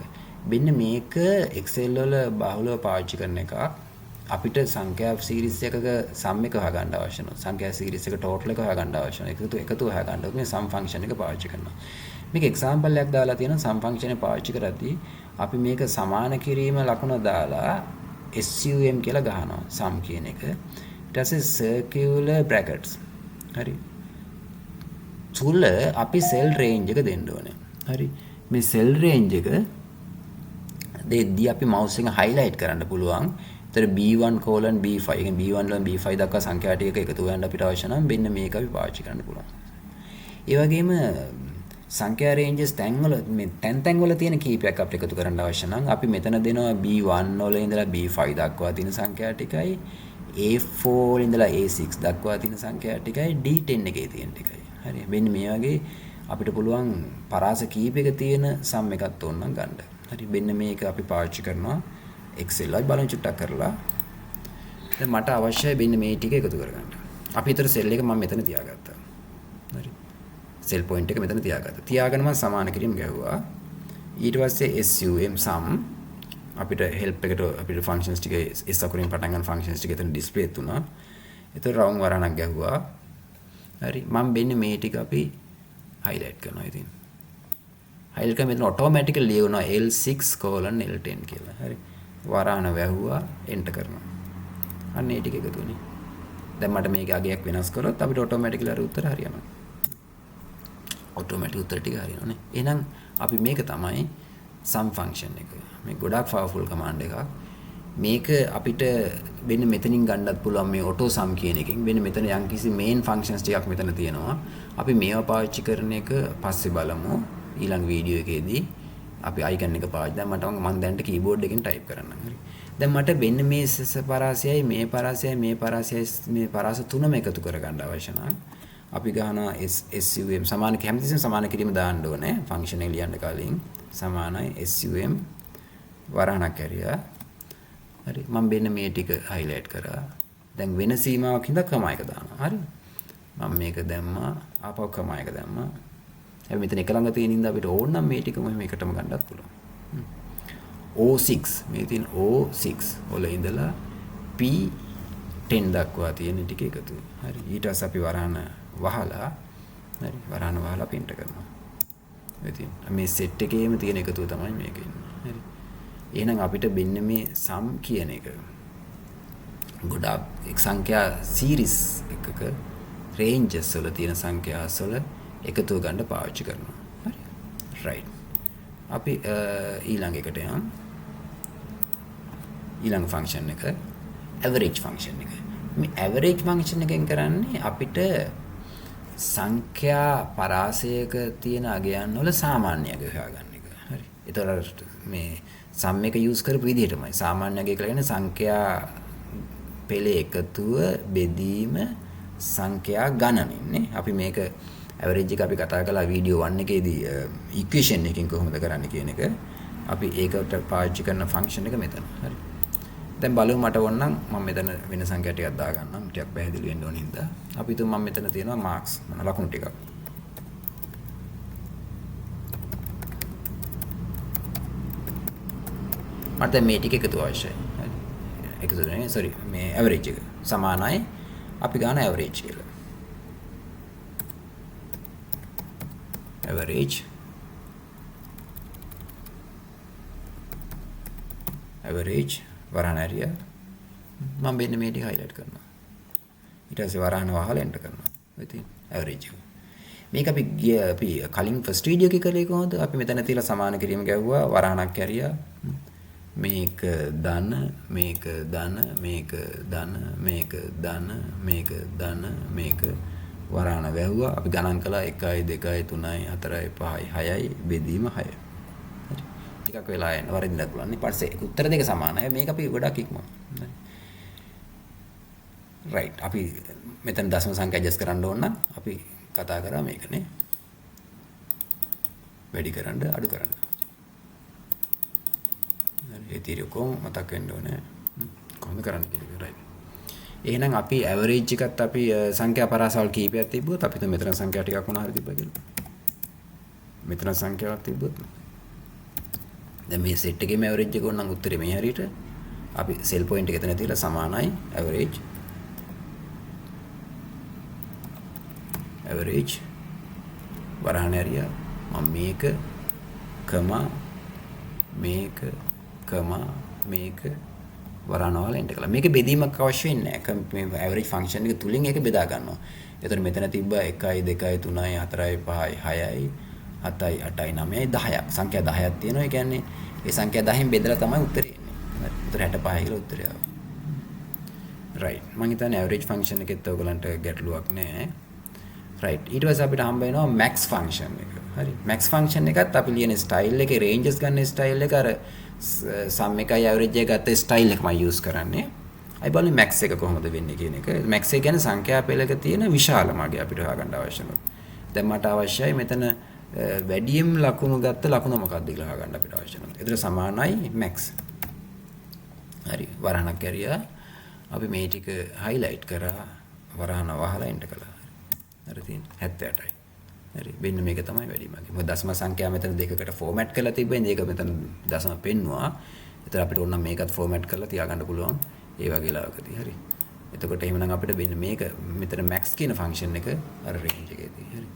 මෙන්න මේක Excel වල බහුලව පාවිච්චි කරන එකක්. අපිට සංඛ්‍යා සීරීස් එකක sum එක හොයාගන්න අවශ්‍ය නැහැ. සංඛ්‍යා සීරීස් එක total එක හොයාගන්න අවශ්‍ය නැහැ. එකතු හොයාගන්න ඕනේ sum function එක පාවිච්චි කරනවා. මේක example එකක් දාලා තියෙනවා sum function එක පාවිච්චි කරද්දී අපි මේක සමාන කිරීම ලකුණ දාලා sum කියලා ගහනවා sum කියන එක. ඊට පස්සේ circular brackets. හරි. තුල අපි cell range එක දෙන්න ඕනේ. හරි. මේ cell range එක දෙද්දී අපි mouse එක highlight කරන්න පුළුවන්. ඒතර B1 B5. ඒ කියන්නේ B1 වලින් B5 දක්වා සංඛ්‍යා ටිකක එකතු කරන්න අපිට අවශ්‍ය නම් මෙන්න මේක අපි පාවිච්චි කරන්න පුළුවන්. ඒ වගේම සංඛ්‍යා රේන්ජස් තැන්වල මේ තැන් වල තියෙන කීපයක් අපිට එකතු කරන්න අවශ්‍ය නම් අපි මෙතන දෙනවා B1 වල ඉඳලා B5 දක්වා තියෙන සංඛ්‍යා ටිකයි A4 වල ඉඳලා A6 දක්වා තියෙන සංඛ්‍යා ටිකයි D10 එකේ තියෙන ටිකයි. හරි. මෙන්න මේ වගේ අපිට පුළුවන් පරාස කීපයක තියෙන සම් එකක් ඕන නම් ගන්න. හරි. මෙන්න මේක අපි පාවිච්චි කරනවා Excel වල බලන්න චුට්ටක් කරලා. දැන් මට අවශ්‍යයි මෙන්න මේ ටික එකතු කරගන්න. අපි ඊතර සෙල් එක මම මෙතන තියාගත්තා. හරි. සෙල් පොයින්ට් එක මෙතන තියාගත්තා. තියාගෙන මම සමාන කිරීම ගැහුවා. ඊට පස්සේ sum sum අපිට help එකට අපිට functions ටික s අකුරින් පටන් ගන්න functions ටික එතන display තුනා. ඒතර round වරණක් ගැහුවා. හරි. මම මෙන්න මේ ටික අපි highlight කරනවා ඉතින්. highlight කරලා මෙතන automatically ලියවනවා L6:L10 කියලා. හරි. වරාණ වැහුවා enter කරනවා. අන්න ඒ ටික එකතු වෙන්නේ. දැන් මට මේකේ අගයක් වෙනස් කරොත් අපිට automatically අර උත්තර හරියනවා. automatic උත්තර ටික හරියනවානේ. එහෙනම් අපි මේක තමයි sum function එක. මේ ගොඩාක් powerful command එකක්. මේක අපිට මෙන්න මෙතනින් ගන්නත් පුළුවන් මේ auto sum කියන එකෙන්. මෙන්න මෙතන යම්කිසි main functions ටිකක් මෙතන තියෙනවා. අපි මේවා පාවිච්චි කරන එක පස්සේ බලමු. ඊළඟ වීඩියෝ එකේදී අපි icon එක පාවිච්චි දැන් මට මම දැන්ට keyboard එකෙන් type කරන්නම්. හරි. දැන් මට මෙන්න මේ පරාසයයි මේ පරාසයයි මේ පරාසයයි මේ පරාස තුනම එකතු කරගන්න අවශ්‍ය නම් අපි ගහනවා sum සමාන කැමතිසම සමාන කිරීම දාන්න ඕනේ. ෆන්ක්ෂන් එක ලියන්න කලින් සමානයි sum වරහණක් ඇරියා. හරි. මම මෙන්න මේ ටික highlight කරා. දැන් වෙන සීමාවක් හින්දා කමා එක දානවා. හරි. මම මේක දැම්මා ආපහු කමා එක දැම්මා. හැබැයි මෙතන එක ළඟ තියෙන ඉඳ අපිට ඕන නම් මේ ටිකම මේකටම ගන්නත් පුළුවන්. O6 මේ තියෙන O6 වල ඉඳලා P10 දක්වා තියෙන ටික එකතු. හරි. ඊට පස්සේ අපි වරහන වහලා හරි වරහන වහලා print කරනවා. ඉතින් මේ set එකේම තියෙන එකතුව තමයි මේක ඉන්නේ. හරි. එහෙනම් අපිට මෙන්න මේ sum කියන එක ගොඩාක් එක් සංඛ්‍යා series එකක ranges වල තියෙන සංඛ්‍යා වල එකතුව ගන්න පාවිච්චි කරනවා. හරි. right. අපි ඊළඟ එකට යමු. ඊළඟ function එක average function එක. මේ average function එකෙන් කරන්නේ අපිට සංඛ්‍යා පරාසයක තියෙන අගයන් වල සාමාන්‍ය අගය හොයාගන්න එක. හරි. ඒතකොට මේ sum එක use කරපු විදිහටමයි. සාමාන්‍ය අගය කියලා කියන්නේ සංඛ්‍යා පෙළේ එකතුව බෙදීම සංඛ්‍යා ගණනින්නේ. අපි මේක average එක අපි කතා කළා වීඩියෝ 1 එකේදී equation එකකින් කොහොමද කරන්නේ කියන එක. අපි ඒකට පාවිච්චි කරන function එක මෙතන. හරි. දැන් බලමු මට ඕන නම් මම මෙතන වෙන සංඛ්‍යා ටිකක් දාගන්නම්. ටිකක් පැහැදිලි වෙන්න ඕන හින්දා. අපි තුමු මම මෙතන තියෙනවා marks මොන ලකුණු ටිකක්. මට මේ ටික එකතු අවශ්‍යයි. හරි. එකතු නේ sorry මේ average එක සමානයි අපි ගන්න average කියලා. average වරහණ ඇරිය මම මෙන්න මේ ටික highlight කරනවා. ඊට පස්සේ වරහණ වහලා enter කරනවා. ඉතින් average එක. මේක අපි කලින් first video එකේ කළේ කොහොමද? අපි මෙතන තියලා සමාන කිරීම ගැව්වා වරහණක් ඇරියා. මේක ධන මේක ධන මේක ධන මේක ධන මේක ධන මේක වරහණ වැහුවා. අපි ගණන් කළා 1 2 3 4 5 6යි බෙදීම 6. හරි. ටිකක් වෙලා යන වරින්දක් බලන්න. ඊපස්සේ උත්තර දෙක සමානයි. මේක අපි ගොඩක් ඉක්මන. හරි. right. අපි මෙතන දශම සංඛ්‍යා adjust කරන්න ඕන නම් අපි කතා කරා මේකනේ. වැඩි කරන්න අඩු කරන්න. හරි. ඒ තීරිය කොහොම මතක් වෙන්න ඕනේ. කොහොමද කරන්න කියලා. right. එහෙනම් අපි average එකත් අපි සංඛ්‍යා පරාසවල් කීපයක් තිබ්බොත් අපිට මෙතන සංඛ්‍යා ටිකක් මොනවා හරි තිබ්බා කියලා. මෙතන සංඛ්‍යාවක් තිබ්බොත් දැන් මේ set එකේම average එක ඕනනම් උත්තරේ මේ හරියට අපි cell point එක එතන තියලා සමානයි average වරහණ ඇරියා මම මේක මේක වරහණවල එන්ටර් කළා. මේක බෙදීමක් අවශ්‍ය වෙන්නේ නැහැ. මේ average function එක තුලින් ඒක බෙදා ගන්නවා. එතකොට මෙතන තිබ්බ 1 2 3 4 5 6යි 7යි 8යි 9යි 10ක් සංඛ්‍යා 10ක් තියෙනවා. ඒ කියන්නේ ඒ සංඛ්‍යා 10න් බෙදලා තමයි උත්තරේ එන්නේ. උත්තර 65 කියලා උත්තරය ආවා. right මම හිතන්නේ average function එකෙත් ඔයගලන්ට ගැටලුවක් නැහැ. right ඊට පස්සේ අපිට හම්බ වෙනවා max function එක. හරි max function එකත් අපි ලියන style එකේ ranges ගන්න style එක අර sum එකයි average එක ගත්ත style එකමයි use කරන්නේ. අයි බලන්න max එක කොහොමද වෙන්නේ කියන එක. max එක කියන්නේ සංඛ්‍යා පෙළක තියෙන විශාල මගය අපිට හොයාගන්න අවශ්‍ය නැහැ. දැන් මට අවශ්‍යයි මෙතන වැඩියෙන් ලකුණු ගත්ත ලකුණ මොකක්ද කියලා හොයාගන්න අපිට අවශ්‍ය නැහැ. ඒතර සමානයි max. හරි වරහණක් ඇරියා. අපි මේ ටික highlight කරා වරහණ වහලා එන්ටර් කළා. හරි තියෙන්නේ 78යි. හරි මෙන්න මේක තමයි වැඩි මගේ. මොකද දශම සංඛ්‍යා මෙතන දෙකකට ෆෝමැට් කරලා තිබෙන්නේ. ඒක මෙතන දශම පෙන්නවා. ඒතර අපිට ඕන නම් මේකත් ෆෝමැට් කරලා තියාගන්න පුළුවන්. ඒ වගේ ලාවකදී හරි. එතකොට එහෙමනම් අපිට වෙන්න මේක මෙතන max කියන ෆන්ක්ෂන් එක අර රේන්ජ් එකේදී හරි.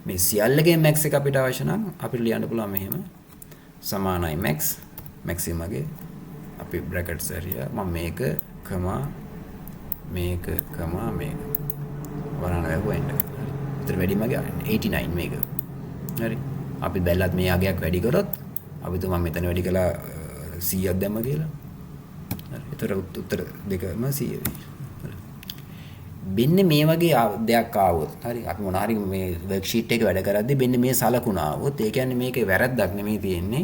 මේ සියල්ලගේ max එක අපිට අවශ්‍ය නම් අපිට ලියන්න පුළුවන් මෙහෙම සමානයි max මැක්සිමගේ අපි බ්‍රැකට්ස් ඇරියා මම මේක කමා මේක කමා මේක වරණ වැහුවෙන්න. හරි. ඒතර වැඩි මගේ 89 මේක. හරි. අපි බැලුවත් මේ අගයක් වැඩි කරොත් අපි තුමා මෙතන වැඩි කළා 100ක් දැම්ම කියලා. ඒතර උත්තර දෙකම 100 වෙයි. මෙන්න මේ වගේ දෙයක් ආවොත් හරි අපි මොන හරි මේ වර්ක්ෂීට් එක වැඩ කරද්දී මෙන්න මේ සලකුණ ආවොත් ඒ කියන්නේ මේකේ වැරද්දක් නෙමෙයි තියෙන්නේ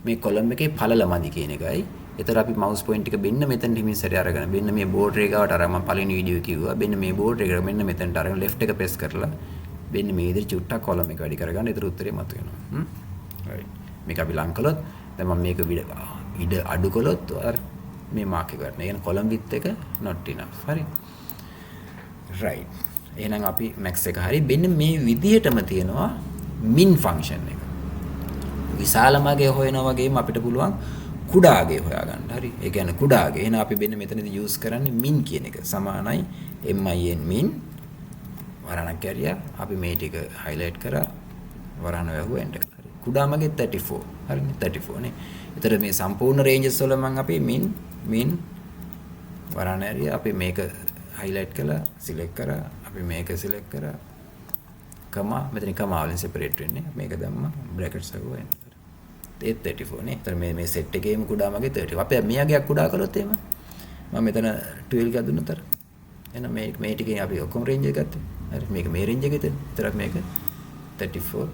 මේ කොලම් එකේ පළලමදි කියන එකයි. ඒතර අපි මවුස් පොයින්ට් එක මෙන්න මෙතන හිමින් සැරේ අරගෙන මෙන්න මේ බෝඩ් එක ගාවට අර මම පළවෙනි වීඩියෝ කිව්වා මෙන්න මේ බෝඩ් එක මෙන්න මෙතනට අරගෙන ලෙෆ්ට් එක ප්‍රෙස් කරලා මෙන්න මේ විදිහට චුට්ටක් කොලම් එක වැඩි කරගන්න. ඒතර උත්තරේ මතුවෙනවා. right මේක අපි ලං කළොත් දැන් මම මේක ඉඩ අඩු කළොත් අර මේ මාක් එක ගන්න. ඒ කියන්නේ කොලම් width එක not enough. හරි. right එහෙනම් අපි max එක හරි මෙන්න මේ විදිහටම තියෙනවා min function එක. විශාලමගේ හොයනවා වගේම අපිට පුළුවන් කුඩාගේ හොයාගන්න. හරි. ඒ කියන්නේ කුඩාගේ. එහෙනම් අපි මෙන්න මෙතනදී use කරන්නේ min කියන එක. සමානයි min min වරණක් ඇරියා. අපි මේ ටික highlight කරා. වරණ වැහුවා enter කරා. හරි. කුඩාමගේ 34. හරිනේ 34 නේ. ඒතර මේ සම්පූර්ණ ranges වල මම අපි min වරණ ඇරියා. අපි මේක highlight කළා select කරා අපි මේක select කරා කමා මෙතන කමා වලින් separate වෙන්නේ මේක දැම්මා brackets අහුවා enter ඒ 34 නේ. ඒතර මේ set එකේම කුඩා මගේ 30. අපි මේ අගයක් කුඩා කළොත් එහෙම මම මෙතන 12 එකක් දුන්නොත් අර එහෙනම් මේ ටිකේ අපි ඔක්කොම range එක ගත්තා. හරි මේක මේ range එකේ තියෙන. ඒතරක් මේක 34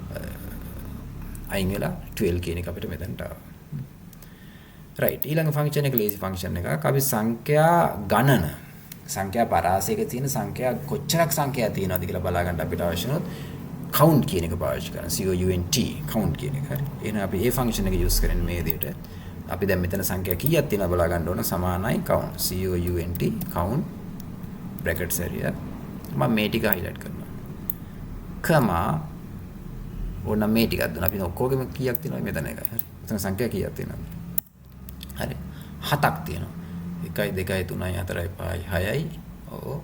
අයින් වෙලා 12 කියන එක අපිට මෙතනට ආවා. right ඊළඟ function එක lazy function එකක්. අපි සංඛ්‍යා ගණන සංඛ්‍යා පරාසයක තියෙන සංඛ්‍යා කොච්චරක් සංඛ්‍යා තියෙනවද කියලා බලා ගන්න අපිට අවශ්‍ය වුණොත් count කියන එක පාවිච්චි කරනවා. count count කියන එක. හරි. එහෙනම් අපි මේ function එක use කරන්නේ මේ විදිහට. අපි දැන් මෙතන සංඛ්‍යා කීයක් තියෙනවද බලා ගන්න ඕන සමානයි count count brackets area මම මේ ටික highlight කරනවා. කමා ඕන මේ ටිකක් දුන්නා. අපි ඔක්කොගෙම කීයක් තියෙනවද මෙතන එකයි. හරි. මෙතන සංඛ්‍යා කීයක් තියෙනවද? හරි. 7ක් තියෙනවා. 1 2 3 4 5 6යි ඕ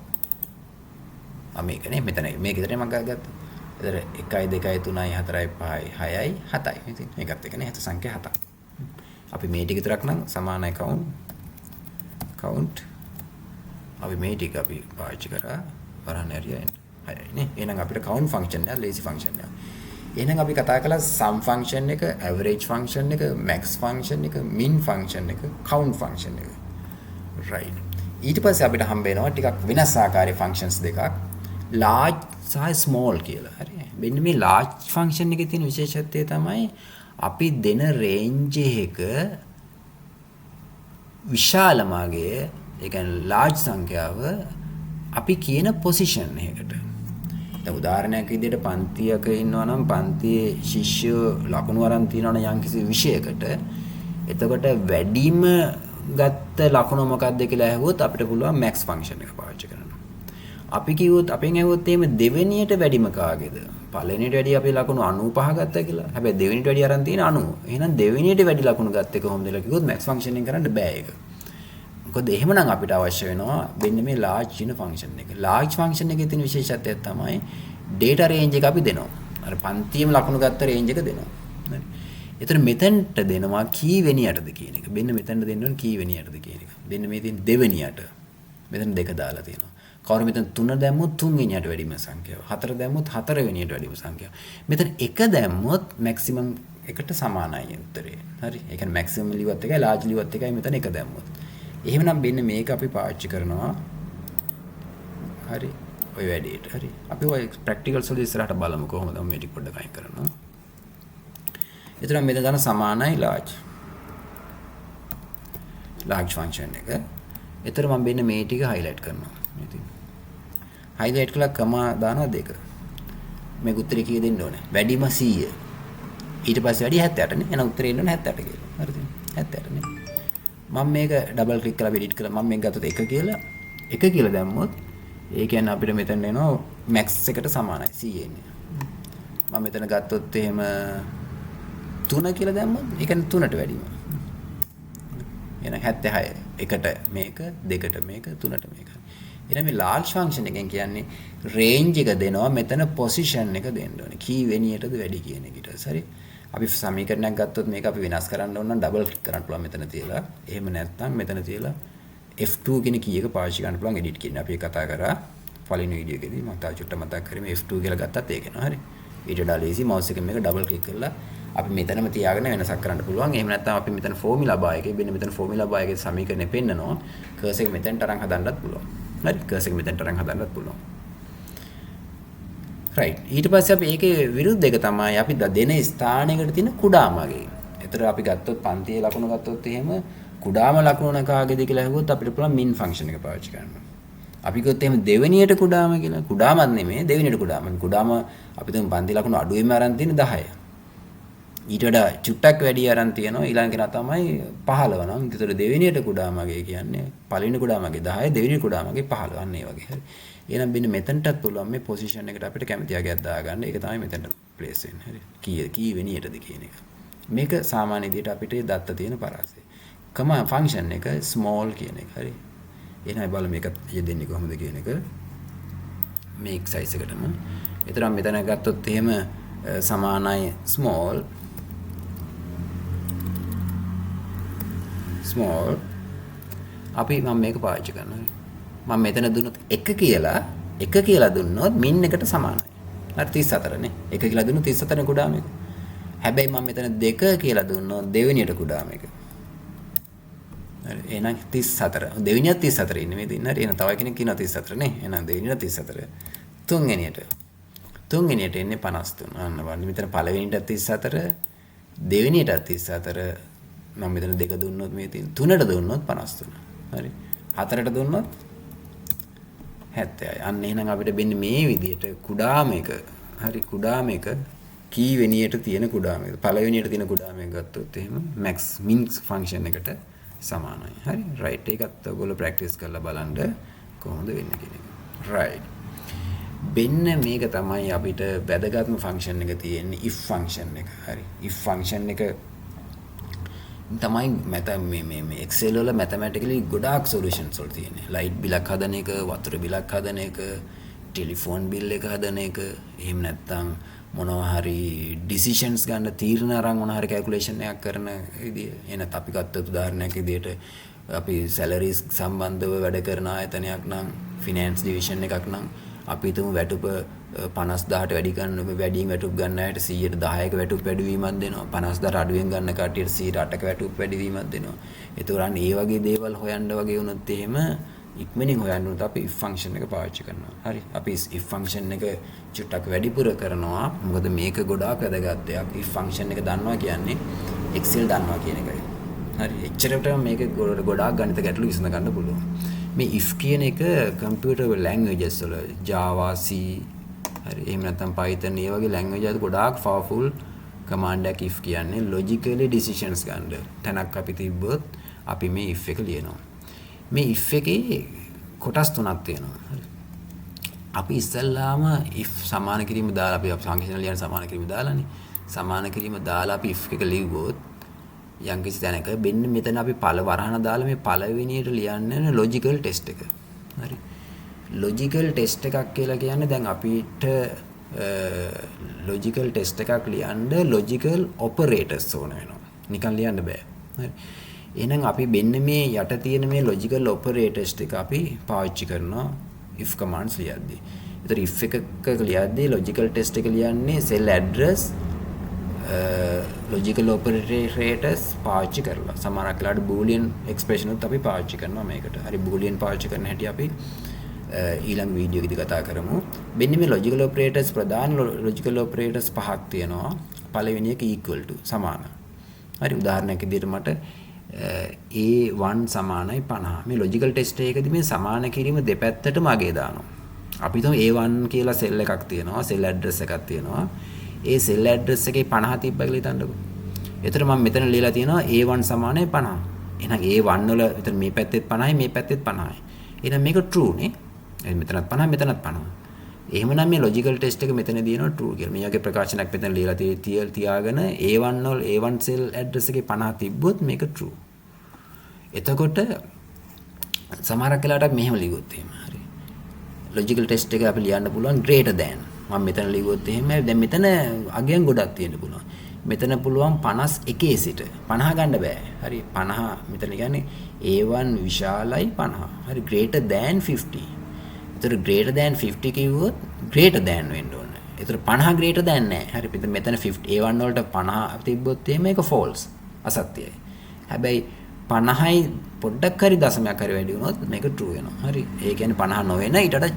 මේකනේ මෙතන මේක විතරේ මම ගත්තා. ඒතර 1 2 3 4 5 6යි 7යි. ඉතින් මේකත් එකනේ හත සංඛ්‍යා 7ක්. අපි මේ ටික විතරක් නම් සමානයි count අපි මේ ටික අපි පාවිච්චි කරා වරහන් ඇරියා 6යි නේ. එහෙනම් අපිට count function එක lazy function එක. එහෙනම් අපි කතා කළා sum function එක, average function එක, max function එක, min function එක, count function එක. right ඊට පස්සේ අපිට හම්බ වෙනවා ටිකක් වෙනස් ආකාරයේ functions දෙකක් large සහ small කියලා. හරි. මෙන්න මේ large function එකේ තියෙන විශේෂත්වය තමයි අපි දෙන range එක විශාල මාගේ ඒ කියන්නේ large සංඛ්‍යාව අපි කියන position එකකට. දැන් උදාහරණයක් විදිහට පන්තියක ඉන්නවා නම් පන්තියේ ශිෂ්‍යයෝ ලකුණු අරන් තියනවා නම් යම්කිසි විෂයකට එතකොට වැඩිම ගත්ත ලකුණ මොකක්ද කියලා අහුවොත් අපිට පුළුවන් max function එක පාවිච්චි කරන්න. අපි කිව්වොත් අපෙන් අහුවොත් එහෙම දෙවෙනියට වැඩිම කාගේද? පළවෙනියට වැඩි අපි ලකුණු 95 ගත්තා කියලා. හැබැයි දෙවෙනියට වැඩි අරන් තියෙන 90. එහෙනම් දෙවෙනියට වැඩි ලකුණු ගත්ත එක කොහොමද කියලා කිව්වොත් max function එකෙන් කරන්න බෑ ඒක. මොකද එහෙමනම් අපිට අවශ්‍ය වෙනවා මෙන්න මේ large කියන function එක. large function එකේ තියෙන විශේෂත්වය තමයි data range එක අපි දෙනවා. අර පන්තියේම ලකුණු ගත්ත range එක දෙනවා. හරි. එතන මෙතෙන්ට දෙනවා කී වෙනියටද කියන එක. මෙන්න මෙතෙන්ට දෙන්න ඕන කී වෙනියටද කියන එක. මෙන්න මේ තියෙන දෙවෙනියට. මෙතන දෙක දාලා තියෙනවා. කවුරු මෙතන 3 දැම්මොත් 3 වෙනියට වැඩිම සංඛ්‍යාව. 4 දැම්මොත් 4 වෙනියට වැඩිම සංඛ්‍යාව. මෙතන 1 දැම්මොත් මැක්සිමම් එකට සමානයි උත්තරේ. හරි. ඒ කියන්නේ මැක්සිමම් ලිවත් එකයි ලාර්ජ් ලිවත් එකයි මෙතන 1 දැම්මොත්. එහෙමනම් මෙන්න මේක අපි පාවිච්චි කරනවා. හරි. ඔය වැඩේට. හරි. අපි ඔය ප්‍රැක්ටිකල්ස් වල ඉස්සරහට බලමු කොහොමද මේ ටික පොඩ්ඩක් අයින් කරනවා. එතන මෙතන දාන සමානයි ලාර්ජ්. ලාර්ජ් ෆන්ක්ෂන් එක. එතන මම මෙන්න මේ ටික highlight කරනවා. ඉතින් highlight කළා කමා දානවා 2. මේක උත්තරේ කීය දෙන්න ඕනේ? වැඩිම 100. ඊට පස්සේ වැඩි 78 නේ. එහෙනම් උත්තරේ එන්න ඕනේ 78 කියලා. හරිද? 78 නේ. මම මේක ඩබල් ක්ලික් කරලා එඩිට් කරලා මම මේක ගත්තොත් 1 කියලා 1 කියලා දැම්මොත් ඒ කියන්නේ අපිට මෙතන එනවා max එකට සමානයි 100 එන්නේ. මම මෙතන ගත්තොත් එහෙම 3 කියලා දැම්මොත් ඒ කියන්නේ 3ට වැඩිම. එහෙනම් 76 එකට මේක දෙකට මේක 3ට මේක. එහෙනම් මේ large function එකෙන් කියන්නේ range එක දෙනවා මෙතන position එක දෙන්න ඕනේ. කී වෙනියටද වැඩි කියන එකට. හරි. අපි සමීකරණයක් ගත්තොත් මේක අපි වෙනස් කරන්න ඕන නම් ඩබල් ක්ලික් කරන්න පුළුවන් මෙතන තියලා. එහෙම නැත්නම් මෙතන තියලා F2 කියන කී එක පාවිච්චි කරන්න පුළුවන් edit කියන. අපි කතා කරා පළවෙනි වීඩියෝ එකේදී මම තා චුට්ට මතක් කරේ මේ F2 කියලා ගත්තත් ඒක එනවා. හරි. ඊට වඩා ලේසි mouse එකෙන් මේක ඩබල් ක්ලික් කරලා අපි මෙතනම තියාගෙන වෙනසක් කරන්න පුළුවන්. එහෙම නැත්නම් අපි මෙතන ෆෝමියුලා බාර් එකේ මෙන්න මෙතන ෆෝමියුලා බාර් එකේ සමීකරණය පෙන්නනවා. කර්සර් එක මෙතෙන්ට අරන් හදන්නත් පුළුවන්. හරි. කර්සර් එක මෙතෙන්ට අරන් හදන්නත් පුළුවන්. right. ඊට පස්සේ අපි ඒකේ විරුද්ධ එක තමයි අපි දෙන ස්ථානයකට තියෙන කුඩාම අගේ. ඒතර අපි ගත්තොත් පන්තියේ ලකුණු ගත්තොත් එහෙම කුඩාම ලකුණ කාගේද කියලා අහුවොත් අපිට පුළුවන් min function එක පාවිච්චි කරන්න. අපි කිව්වොත් එහෙම දෙවෙනියට කුඩාම කියලා. කුඩාමත් නෙමෙයි දෙවෙනියට කුඩාම. කුඩාම අපි තුන් පන්ති ලකුණු අඩුවෙන්ම අරන් තියෙන 10. ඊට වඩා චුට්ටක් වැඩි අරන් තියෙනවා ඊළඟ කෙනා තමයි 15 නම්. ඒතර දෙවෙනියට කුඩාමගේ කියන්නේ පළවෙනි කුඩාමගේ 10 දෙවෙනි කුඩාමගේ 15 අන්න ඒ වගේ. හරි. එහෙනම් මෙන්න මෙතනටත් පුළුවන් මේ පොසිෂන් එකට අපිට කැමති ආගයක් දාගන්න. ඒක තමයි මෙතනට ප්ලේස් වෙන්නේ. හරි. කී වෙනියටද කියන එක. මේක සාමාන්‍ය විදිහට අපිට දත්ත තියෙන පරාසය. කම ෆන්ක්ෂන් එක ස්මෝල් කියන එක. හරි. එහෙනම් බලමු මේක යෙදෙන්නේ කොහොමද කියන එක. මේ එක්සයිස් එකටම. ඒතරම් මෙතන ගත්තොත් එහෙම සමානයි small අපි මම මේක පාවිච්චි කරනවා. මම මෙතන දුන්නොත් 1 කියලා දුන්නොත් min එකට සමානයි. හරි 34 නේ. 1 කියලා දුන්නොත් 34 නේ කුඩාම එක. හැබැයි මම මෙතන 2 කියලා දුන්නොත් දෙවෙනියට කුඩාම එක. හරි එහෙනම් 34. දෙවෙනියත් 34 ඉන්නේ මේ දින්න. හරි එහෙනම් තව කෙනෙක් කියනවා 34 නේ. එහෙනම් දෙවෙනියට 34. තුන්වෙනියට එන්නේ 53. අන්න බලන්න මෙතන පළවෙනියටත් 34 දෙවෙනියටත් 34 මම මෙතන 2 දුන්නොත් මේ තියෙන 3ට දුන්නොත් 53. හරි 4ට දුන්නොත් 70යි. අන්න එහෙනම් අපිට වෙන්නේ මේ විදිහට කුඩාම එක. හරි කුඩාම එක කී වෙනියට තියෙන කුඩාම එක. පළවෙනියට තියෙන කුඩාම එක ගත්තොත් එහෙම max min function එකට සමානයි. හරි right ඒකත් ඔයගොල්ලෝ practice කරලා බලන්න කොහොමද වෙන්නේ කියන එක. right මෙන්න මේක තමයි අපිට වැදගත්ම ෆන්ක්ෂන් එක තියෙන්නේ if function එක. හරි. if function එක තමයි මේ Excel වල mathematically ගොඩාක් solutions වල තියෙන්නේ. light බිලක් හදන එක, වතුර බිලක් හදන එක, ටෙලිෆෝන් බිල් එක හදන එක, එහෙම නැත්නම් මොනවා හරි decisions ගන්න තීරණ අරන් මොනවා හරි calculation එකක් කරන විදිය. එහෙනම් අපි ගත්තොත් උදාහරණයක් විදියට අපි salaries සම්බන්ධව වැඩ කරන ආයතනයක් නම් finance division එකක් නම් අපි හිතමු වැටුප 50000ට වැඩි ගන්න වැඩිම වැටුප් ගන්න අයට 100ට 10ක වැටුප් වැඩිවීමක් දෙනවා 50000ට අඩුවෙන් ගන්න කට්ටියට 100ට 8ක වැටුප් වැඩිවීමක් දෙනවා. ඒතකොට මේ වගේ දේවල් හොයන්න වගේ වුණොත් එහෙම ඉක්මනින් හොයන්න උනත් අපි if function එක පාවිච්චි කරනවා. හරි. අපි if function එක චුට්ටක් වැඩිපුර කරනවා. මොකද මේක ගොඩාක් වැදගත් දෙයක්. if function එක දන්නවා කියන්නේ Excel දන්නවා කියන එකයි. හරි. එච්චරට මේක ගොඩාක් ගණිත ගැටලු විසඳ ගන්න පුළුවන්. මේ if කියන එක computer languages වල Java, C හරි එහෙම නැත්නම් Python මේ වගේ language වල ගොඩාක් powerful command එකක් if කියන්නේ logically decisions ගන්න. තැනක් අපි තිබ්බොත් අපි මේ if එක ලියනවා. මේ if එකේ කොටස් තුනක් තියෙනවා. හරි. අපි ඉස්සල්ලාම if සමාන කිරීම දාලා අපි සංකේතන ලියන සමාන කිරීම දාලානේ. සමාන කිරීම දාලා අපි if එක ලිව්වොත් යම්කිසි තැනක මෙන්න මෙතන අපි වරහන දාලා මේ පළවෙනියට ලියන්නේ logical test එක. හරි. logical test එකක් කියලා කියන්නේ දැන් අපිට logical test එකක් ලියන්න logical operators ඕන වෙනවා. නිකන් ලියන්න බෑ. හරි. එහෙනම් අපි මෙන්න මේ යට තියෙන මේ logical operators ටික අපි පාවිච්චි කරනවා if commands ලියද්දී. ඒතර if එකක ලියද්දී logical test එක ලියන්නේ cell address logical operators පාවිච්චි කරලා. සමහරක් වෙලාවට boolean expression උත් අපි පාවිච්චි කරනවා මේකට. හරි boolean පාවිච්චි කරන හැටි අපි ඊළඟ වීඩියෝ එකේදී කතා කරමු. මෙන්න මේ logical operators ප්‍රධාන logical operators පහක් තියෙනවා. පළවෙනි එක equal to සමාන. හරි උදාහරණයක් විදිහට මට A1 සමානයි 50. මේ logical test එකේදී මේ සමාන කිරීම දෙපැත්තටම අගේ දානවා. අපි හිතමු A1 කියලා cell එකක් තියෙනවා, cell address එකක් තියෙනවා. ඒ cell address එකේ 50 තිබ්බා කියලා හිතන්නකෝ. එතකොට මම මෙතන ලියලා තියෙනවා A1 සමානයි 50. එහෙනම් A1 වල විතර මේ පැත්තෙත් 50යි මේ පැත්තෙත් 50යි. එහෙනම් මේක true නේ. මෙතනත් 50 මෙතනත් 50. එහෙමනම් මේ logical test එක මෙතන දිනනවා true කියලා. මේ වගේ ප්‍රකාශනයක් මෙතන ලියලා තියාගෙන A1 වල A1 cell address එකේ 50 තිබ්බොත් මේක true. එතකොට සමහරක් වෙලාවට මෙහෙම ලියුවොත් එහෙම හරි. logical test එක අපි ලියන්න පුළුවන් greater than. මම මෙතන ලියුවොත් එහෙම දැන් මෙතන අගයන් ගොඩක් තියෙන්න පුළුවන්. මෙතන පුළුවන් 51 සිට 50 ගන්න බෑ. හරි 50 මෙතන කියන්නේ A1 විශාලයි 50. හරි greater than 50. ඒතර greater than 50 කිව්වොත් greater than වෙන්න ඕනේ. ඒතර 50 greater than නෑ. හරි මෙතන 50 A1 වලට 50 තිබ්බොත් එහෙම ඒක false. අසත්‍යයි. හැබැයි 50යි පොඩ්ඩක් හරි දශමයක් හරි වැඩි වුණොත් මේක true වෙනවා. හරි. ඒ කියන්නේ 50 නොවන ඊට වඩා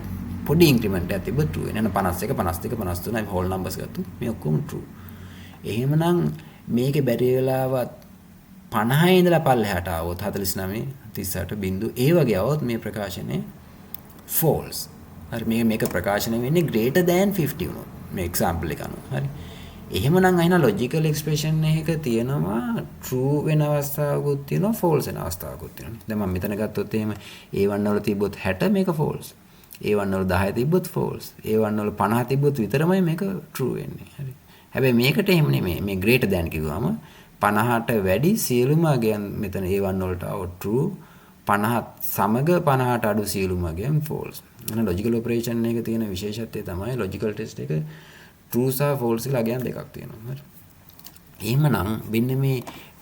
පොඩි ඉන්ක්‍රිමන්ට් එකක් තිබ්බොත් true වෙනවා. එහෙනම් 51 52 53 whole numbers ගත්තොත් මේ ඔක්කොම true. එහෙමනම් මේකේ බැරි වෙලාවත් 50 ඉඳලා පල්ලෙහාට ආවොත් 49 38 බිංදු ඒ වගේ આવොත් මේ ප්‍රකාශනය false. හරි මේක ප්‍රකාශනය වෙන්නේ greater than 50 වුණොත්. මේ example එක අනුව. හරි. එහෙමනම් අයින logical expression එක තියෙනවා true වෙන අවස්ථාවකුත් තියෙනවා false වෙන අවස්ථාවකුත් තියෙනවා. දැන් මම මෙතන ගත්තොත් එහෙම A1 වල තිබ්බොත් 60 මේක false. A1 වල 10 තිබ්බොත් false. A1 වල 50 තිබ්බොත් විතරමයි මේක true වෙන්නේ. හරි. හැබැයි මේකට එහෙම නෙමෙයි. මේ greater than කිව්වම 50ට වැඩි සියලුම අගයන් මෙතන A1 වලට આવොත් true. 50 සමග 50ට අඩු සියලුම අගයන් false. එහෙනම් logical operation එකේ තියෙන විශේෂත්වය තමයි logical test එක true සහ false කියලා අගයන් දෙකක් තියෙනවා. හරි. එහෙමනම් මෙන්න මේ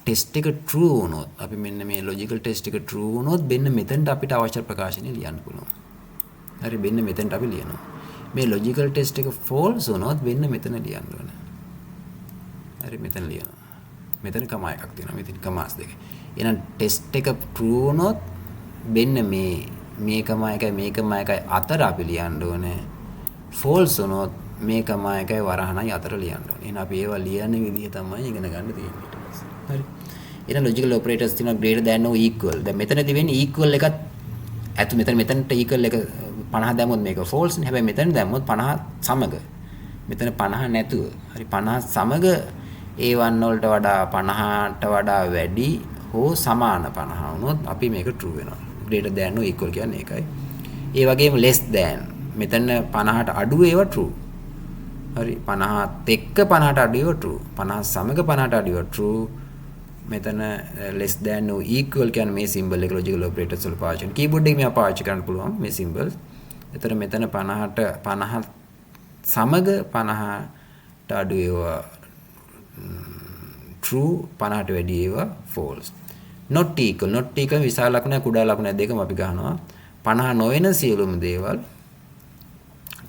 test එක true වුණොත් අපි මෙන්න මේ logical test එක true වුණොත් මෙන්න මෙතනට අපිට අවශ්‍ය ප්‍රකාශනය ලියන්න පුළුවන්. හරි මෙන්න මෙතනට අපි ලියනවා. මේ logical test එක false වුණොත් මෙන්න මෙතන ලියන්න ඕන. හරි මෙතන ලියනවා. මෙතන කමා එකක් තියෙනවා. මෙතන කමාස් දෙක. එහෙනම් test එක true වුණොත් මෙන්න මේ කමා එකයි මේ කමා එකයි අතර අපි ලියන්න ඕනේ. false වුණොත් මේ කමා එකයි වරහණයි අතර ලියන්න ඕනේ. එහෙනම් අපි ඒවා ලියන විදිහ තමයි ඉගෙන ගන්න තියෙන්නේ. හරි. එහෙනම් logical operators තියෙනවා greater than or equal. දැන් මෙතනදී වෙන්නේ equal එකත් ඇතු මෙතනට equal එක 50 දැම්මොත් මේක false නේ. හැබැයි මෙතන දැම්මොත් 50 සමග. මෙතන 50 නැතුව. හරි 50 සමග A1 වලට වඩා 50ට වඩා වැඩි හෝ සමාන 50 වුණොත් අපි මේක true වෙනවා. greater than or equal කියන්නේ ඒකයි. ඒ වගේම less than මෙතන 50ට අඩු ඒවා true. හරි 50ත් එක්ක 50ට අඩු ඒවා true. 50 සමග 50ට අඩු ඒවා true. මෙතන less than or equal කියන්නේ මේ symbol එක logical operators වල පාවිච්චි කරන keyboard එකේ මේවා පාවිච්චි කරන්න පුළුවන් මේ symbols. එතන මෙතන 50 සමග 50ට අඩු ඒවා true 50ට වැඩි ඒවා false. not equal විශාල ලකුණ කුඩා ලකුණ දෙකම අපි ගන්නවා 50 නොවන සියලුම දේවල්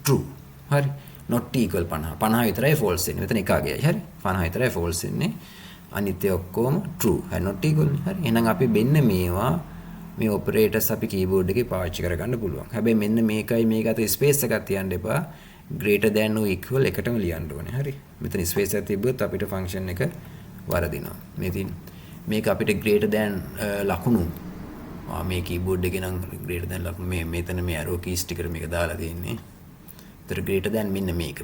true. හරි not equal 50 විතරයි false වෙන්නේ. මෙතන එක අගයයි. හරි 50 විතරයි false වෙන්නේ. අනිත් ඒ ඔක්කොම true. හරි not equal නේ. හරි එහෙනම් අපි මෙන්න මේවා මේ operators අපි keyboard එකේ පාවිච්චි කරගන්න පුළුවන්. හැබැයි මෙන්න මේකයි මේක අතර space එකක් තියන්න එපා. greater than or equal එකටම ලියන්න ඕනේ. හරි. මෙතන space එකක් තිබ්බොත් අපිට function එක වරදිනවා. මේක අපිට greater than ලකුණු මේ keyboard එකේ නම් greater than ලකුණු මෙතන මේ arrow keys ටිකට මේක දාලා තියෙන්නේ. ඒතර greater than මෙන්න මේක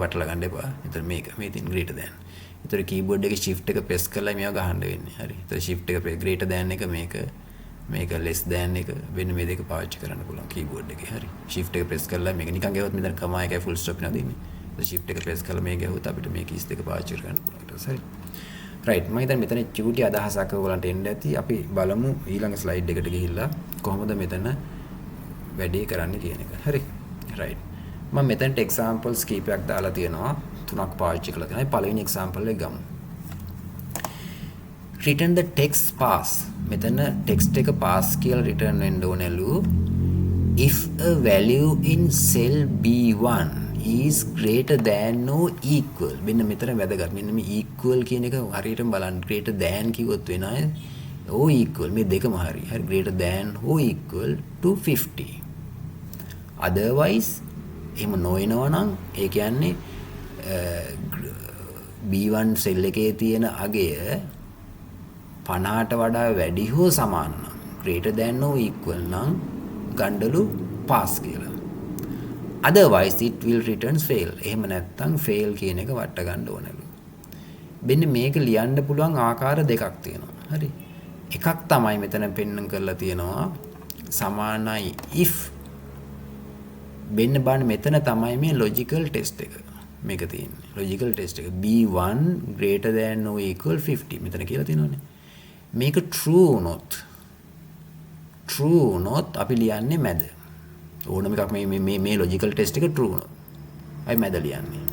වටලා ගන්න එපා. ඒතර මේක greater than. ඒතර keyboard එකේ shift එක press කරලා මේවා ගහන්න වෙන්නේ. හරි. ඒතර shift එක greater than එක මේක less than එක වෙන මේ දෙක පාවිච්චි කරන්න පුළුවන් keyboard එකේ. හරි. shift එක press කරලා මේක නිකන් ගහුවොත් මෙතන කමා එකයි full stop නේද ඉන්නේ. ඒතර shift එක press කරලා මේක ගහුවොත් අපිට මේ keys දෙක පාවිච්චි කරගන්න පුළුවන්. හරි. right මම හිතන්නේ මෙතන චූටි අදහසක් ඔයගලන්ට එන්න ඇති. අපි බලමු ඊළඟ slide එකට ගිහිල්ලා කොහොමද මෙතන වැඩේ කරන්නේ කියන එක. හරි. right. මම මෙතනට examples කීපයක් දාලා තියෙනවා. 3ක් පාවිච්චි කරලා තියෙනවා. පළවෙනි example එක ගමු. return the text pass. මෙතන text එක pass කියලා return වෙන්න ඕනලු. if a value in cell B1 is greater than or equal මෙන්න මෙතන වැදගත් මෙන්න මේ equal කියන එක හරියටම බලන්න greater than කිව්වොත් වෙනයි or equal මේ දෙකම හරි greater than or equal to 50 otherwise එහෙම නොවනවා නම් ඒ කියන්නේ B1 cell එකේ තියෙන අගය 50ට වඩා වැඩි හෝ සමාන නම් greater than or equal නම් ගණ්ඩලු pass කියලා. Otherwise it will return fail. එහෙම නැත්නම් fail කියන එක වට ගන්න ඕනලු. මෙන්න මේක ලියන්න පුළුවන් ආකාර දෙකක් තියෙනවා. හරි. එකක් තමයි මෙතන පෙන්වන්න කරලා තියෙනවා සමානයි if මෙන්න බලන්න මෙතන තමයි මේ logical test එක. මේක තියෙන්නේ. logical test එක B1 greater than or equal 50 මෙතන කියලා තියෙනවානේ. මේක true not අපි ලියන්නේ මැද. ඕනම එකක් මේ logical test එක true not. අපි මැද ලියන්නේ.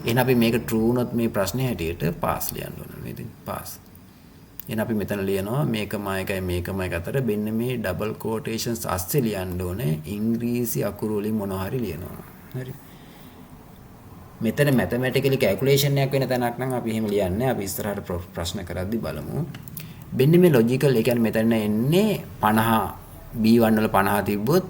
එහෙනම් අපි මේක true not මේ ප්‍රශ්නේ හැටියට pass ලියන්න ඕනේ. මේ ඉතින් pass. එහෙනම් අපි මෙතන ලියනවා මේකම එක අතර මෙන්න මේ double quotations අස්සේ ලියන්න ඕනේ. ඉංග්‍රීසි අකුරු වලින් මොනවා හරි ලියනවා. හරි. මෙතන mathematically calculation එකක් වෙන තැනක් නම් අපි එහෙම ලියන්නේ. අපි ඉස්සරහට ප්‍රශ්න කරද්දි බලමු. මෙන්න මේ logical ඒ කියන්නේ මෙතන එන්නේ 50 B1 වල 50 තිබ්බොත්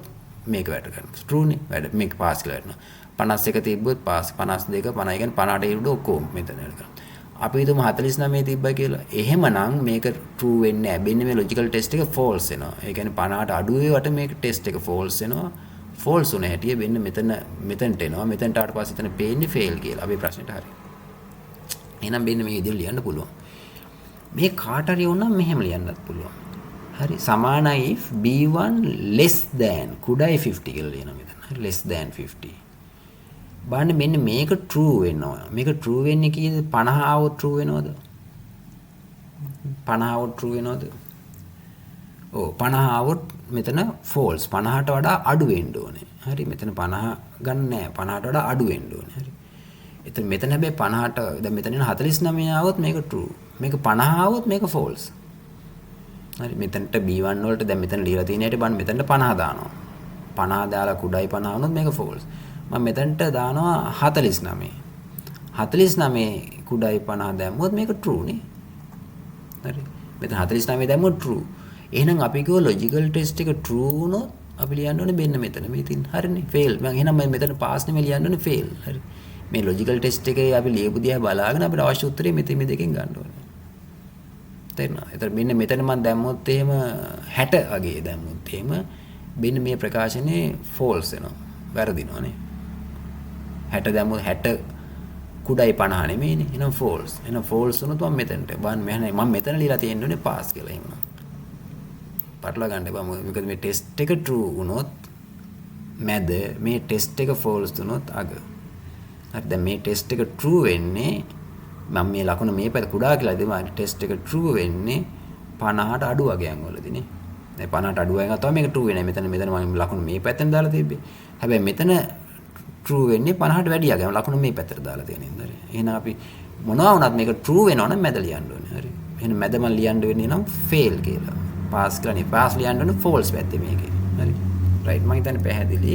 මේක වැඩ කරනවා. true නේ. වැඩ මේක pass කියලා වෙනවා. 51 තිබ්බොත් pass 52 50 කියන්නේ 50ට ඉරුඩ ඔක්කොම මෙතන වැඩ කරනවා. අපි හිතමු 49 තිබ්බයි කියලා. එහෙමනම් මේක true වෙන්නේ නැහැ. මෙන්න මේ logical test එක false වෙනවා. ඒ කියන්නේ 50ට අඩු වේවට මේක test එක false වෙනවා. false උන හැටිය වෙන්න මෙතනට එනවා. මෙතනට ආවට පස්සේ එතන පේන්නේ fail කියලා. අපි ප්‍රශ්නෙට හරි. එහෙනම් මෙන්න මේ විදිහට ලියන්න පුළුවන්. මේ කාට හරි වුණා මෙහෙම ලියන්නත් පුළුවන්. හරි සමානයි if B1 less than කුඩයි 50 කියලා ලියනවා මෙතන. හරි less than 50. බලන්න මෙන්න මේක true වෙනවා. මේක true වෙන්නේ කීයද 50 આવොත් true වෙනවද? 50 આવොත් true වෙනවද? ඔව් 50 આવොත් මෙතන false 50ට වඩා අඩු වෙන්න ඕනේ. හරි මෙතන 50 ගන්න නෑ 50ට වඩා අඩු වෙන්න ඕනේ. හරි. එතන මෙතන හැබැයි 50ට දැන් මෙතන එන 49 આવොත් මේක true. මේක 50 આવොත් මේක false. හරි මෙතනට B1 වලට දැන් මෙතන ලියලා තියෙන හැටි බලන්න මෙතනට 50 දානවා. 50 දාලා කුඩයි 50 වුණොත් මේක false. මම මෙතනට දානවා 49. 49 කුඩයි 50 දැම්මොත් මේක true නේ. හරි. මෙතන 49 දැම්මොත් true. එහෙනම් අපි කිව්ව logical test එක true වුණොත් අපි ලියන්න ඕනේ මෙන්න මෙතන. මේ ඉතින් හරිනේ fail. මම එහෙනම් මම මෙතන pass නෙමෙයි ලියන්න ඕනේ fail. හරි. මේ logical test එකේ අපි ලියපු දිහා බලාගෙන අපිට අවශ්‍ය උත්තරේ මෙතන මේ දෙකෙන් ගන්න ඕනේ. තේරෙනවද? ඒතර මෙන්න මෙතන මම දැම්මොත් එහෙම 60 වගේ දැම්මොත් එහෙම මෙන්න මේ ප්‍රකාශනේ false වෙනවා. වැරදිනවනේ. 60 දැම්මොත් 60 කුඩයි 50 නෙමෙයිනේ. එහෙනම් false. එහෙනම් false වුණොත් මම මෙතනට බලන්න මම මෙතන ලියලා තියෙන්නේ pass කියලා එහෙමනම්. පටලවා ගන්න එපා. මොකද මේ test එක true වුණොත් මැද මේ test එක false වුණොත් අග. හරි දැන් මේ test එක true වෙන්නේ මම මේ ලකුණ මේ පැත්ත කුඩා කියලා දෙමු ටෙස්ට් එක true වෙන්නේ 50ට අඩු වගයන් වලදීනේ. දැන් 50ට අඩු වගයන් තමයි මේක true වෙන්නේ. මෙතන මම ලකුණ මේ පැත්තෙන් දාලා තිබ්බේ. හැබැයි මෙතන true වෙන්නේ 50ට වැඩි වගයන් ලකුණ මේ පැත්තට දාලා තියෙන ඉඳලා. එහෙනම් අපි මොනවා වුණත් මේක true වෙනවා නම් මැද ලියන්න ඕනේ. හරි. එහෙනම් මැද මම ලියන්න වෙන්නේ නම් fail කියලා. pass කියලා නේ. pass ලියන්න ඕනේ false පැත්තේ මේකේ. හරි. right මම හිතන්නේ පැහැදිලි.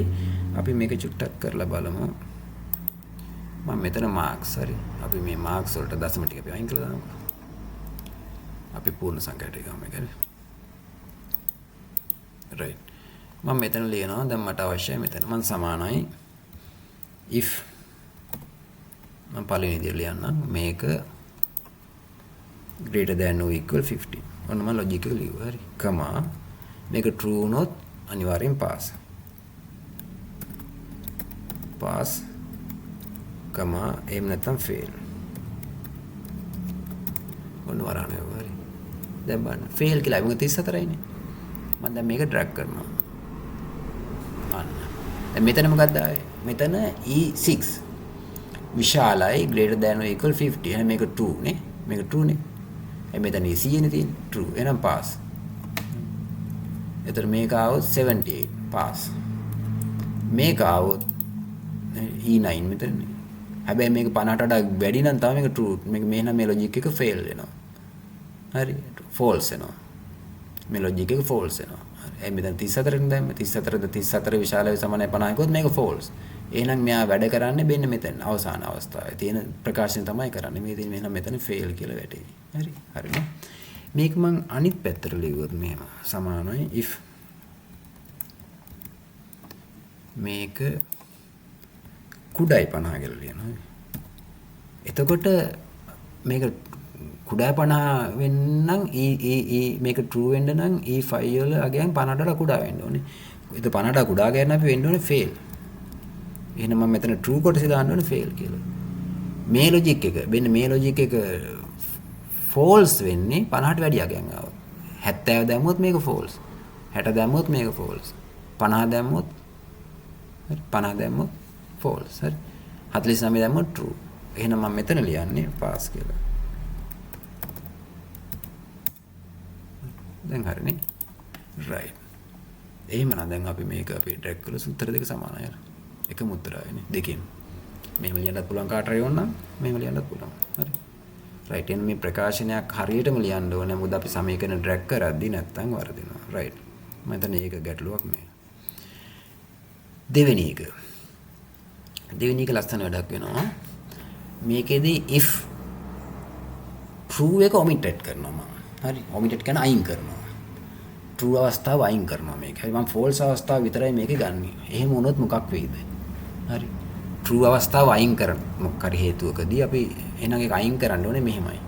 අපි මේක චුට්ටක් කරලා බලමු. මම මෙතන මාක්ස් හරි අපි මේ මාක්ස් වලට දශම ටික අපි අයින් කළා දාමු. අපි පූර්ණ සංඛ්‍යාට ගමු මේක. right. මම මෙතන ලියනවා දැන් මට අවශ්‍යයි මෙතන මම සමානයි if මම පළවෙනි විදිහට ලියන්නම් මේක greater than or equal 50. ඔන්න මම logical ලියුවා හරි. කමා මේක true වුණොත් අනිවාර්යෙන් pass. pass කමා එහෙම නැත්නම් fail. ඔන්න වරානේ හරි. දැන් බලන්න fail කියලා මොකද 34යිනේ. මම දැන් මේක drag කරනවා. අන්න. දැන් මෙතන මොකක්ද ආවේ? මෙතන E6 විශාලයි greater than or equal 50. එහෙනම් මේක true නේ. මේක true නේ. මෙතන E1 නේ තියෙන්නේ true. එහෙනම් pass. එතන මේක આવොත් 78 pass. මේක આવොත් E9 මෙතනනේ. හැබැයි මේක 50ට වඩා වැඩි නම් තමයි මේක true. මේක මෙහෙනම් මේ logic එක fail වෙනවා. හරි false වෙනවා. මේ logic එක false වෙනවා. හරි මෙතන 34 නේ දැම්ම 34ද 34 විශාල සමානයි 50 කිව්වොත් මේක false. එහෙනම් මෙයා වැඩ කරන්නේ මෙන්න මෙතන අවසාන අවස්ථාවේ තියෙන ප්‍රකාශනය තමයි කරන්නේ. මේ තියෙන එහෙනම් මෙතන fail කියලා වැටේ. හරි. හරිනේ. මේක මං අනිත් පැත්තට ලියුවොත් මෙහෙම සමානයි if මේක කුඩායි 50 කියලා ලියනවා. එතකොට මේක කුඩායි 50 වෙන්නම් මේක true වෙන්න නම් e5 වල අගයන් 50ට කුඩා වෙන්න ඕනේ. ඒක 50ට කුඩා ගන්න අපි වෙන්න ඕනේ fail. එහෙනම් මම මෙතන true කොටස දාන්න ඕනේ fail කියලා. මේ logic එක මෙන්න මේ logic එක false වෙන්නේ 50ට වැඩි අගයන් ආවොත්. 70 දැම්මොත් මේක false. 60 දැම්මොත් මේක false. 50 දැම්මොත් හරි 50 දැම්මොත් false. හරි 49 දැම්මොත් true. එහෙනම් මම මෙතන ලියන්නේ pass කියලා. දැන් හරිනේ. right. එහෙමනම් දැන් අපි මේක අපි ඩ්‍රැග් කළොත් උත්තර දෙක සමානයි. එකම උත්තරයනේ දෙකෙන්. මෙහෙම ලියන්නත් පුළුවන් කාටරි ඕන නම් මෙහෙම ලියන්නත් පුළුවන්. හරි. right. එන්න මේ ප්‍රකාශනයක් හරියටම ලියන්න ඕනේ. මොකද අපි සමීකරණ ඩ්‍රැග් කරද්දී නැත්තම් වරදිනවා. right. මම හිතන්නේ ඒක ගැටලුවක් නේ. දෙවෙනි එක ලස්සන වැඩක් වෙනවා. මේකෙදි if true එක omitted කරනවා මම. හරි omitted කියන අයින් කරනවා. true අවස්ථාව අයින් කරනවා මේක. හරි මම false අවස්ථාව විතරයි මේකේ ගන්නෙ. එහෙම වුණොත් මොකක් වෙයිද? හරි true අවස්ථාව අයින් කරන මොකක් හරි හේතුවකදී අපි එහෙනම් ඒක අයින් කරන්න ඕනේ මෙහෙමයි.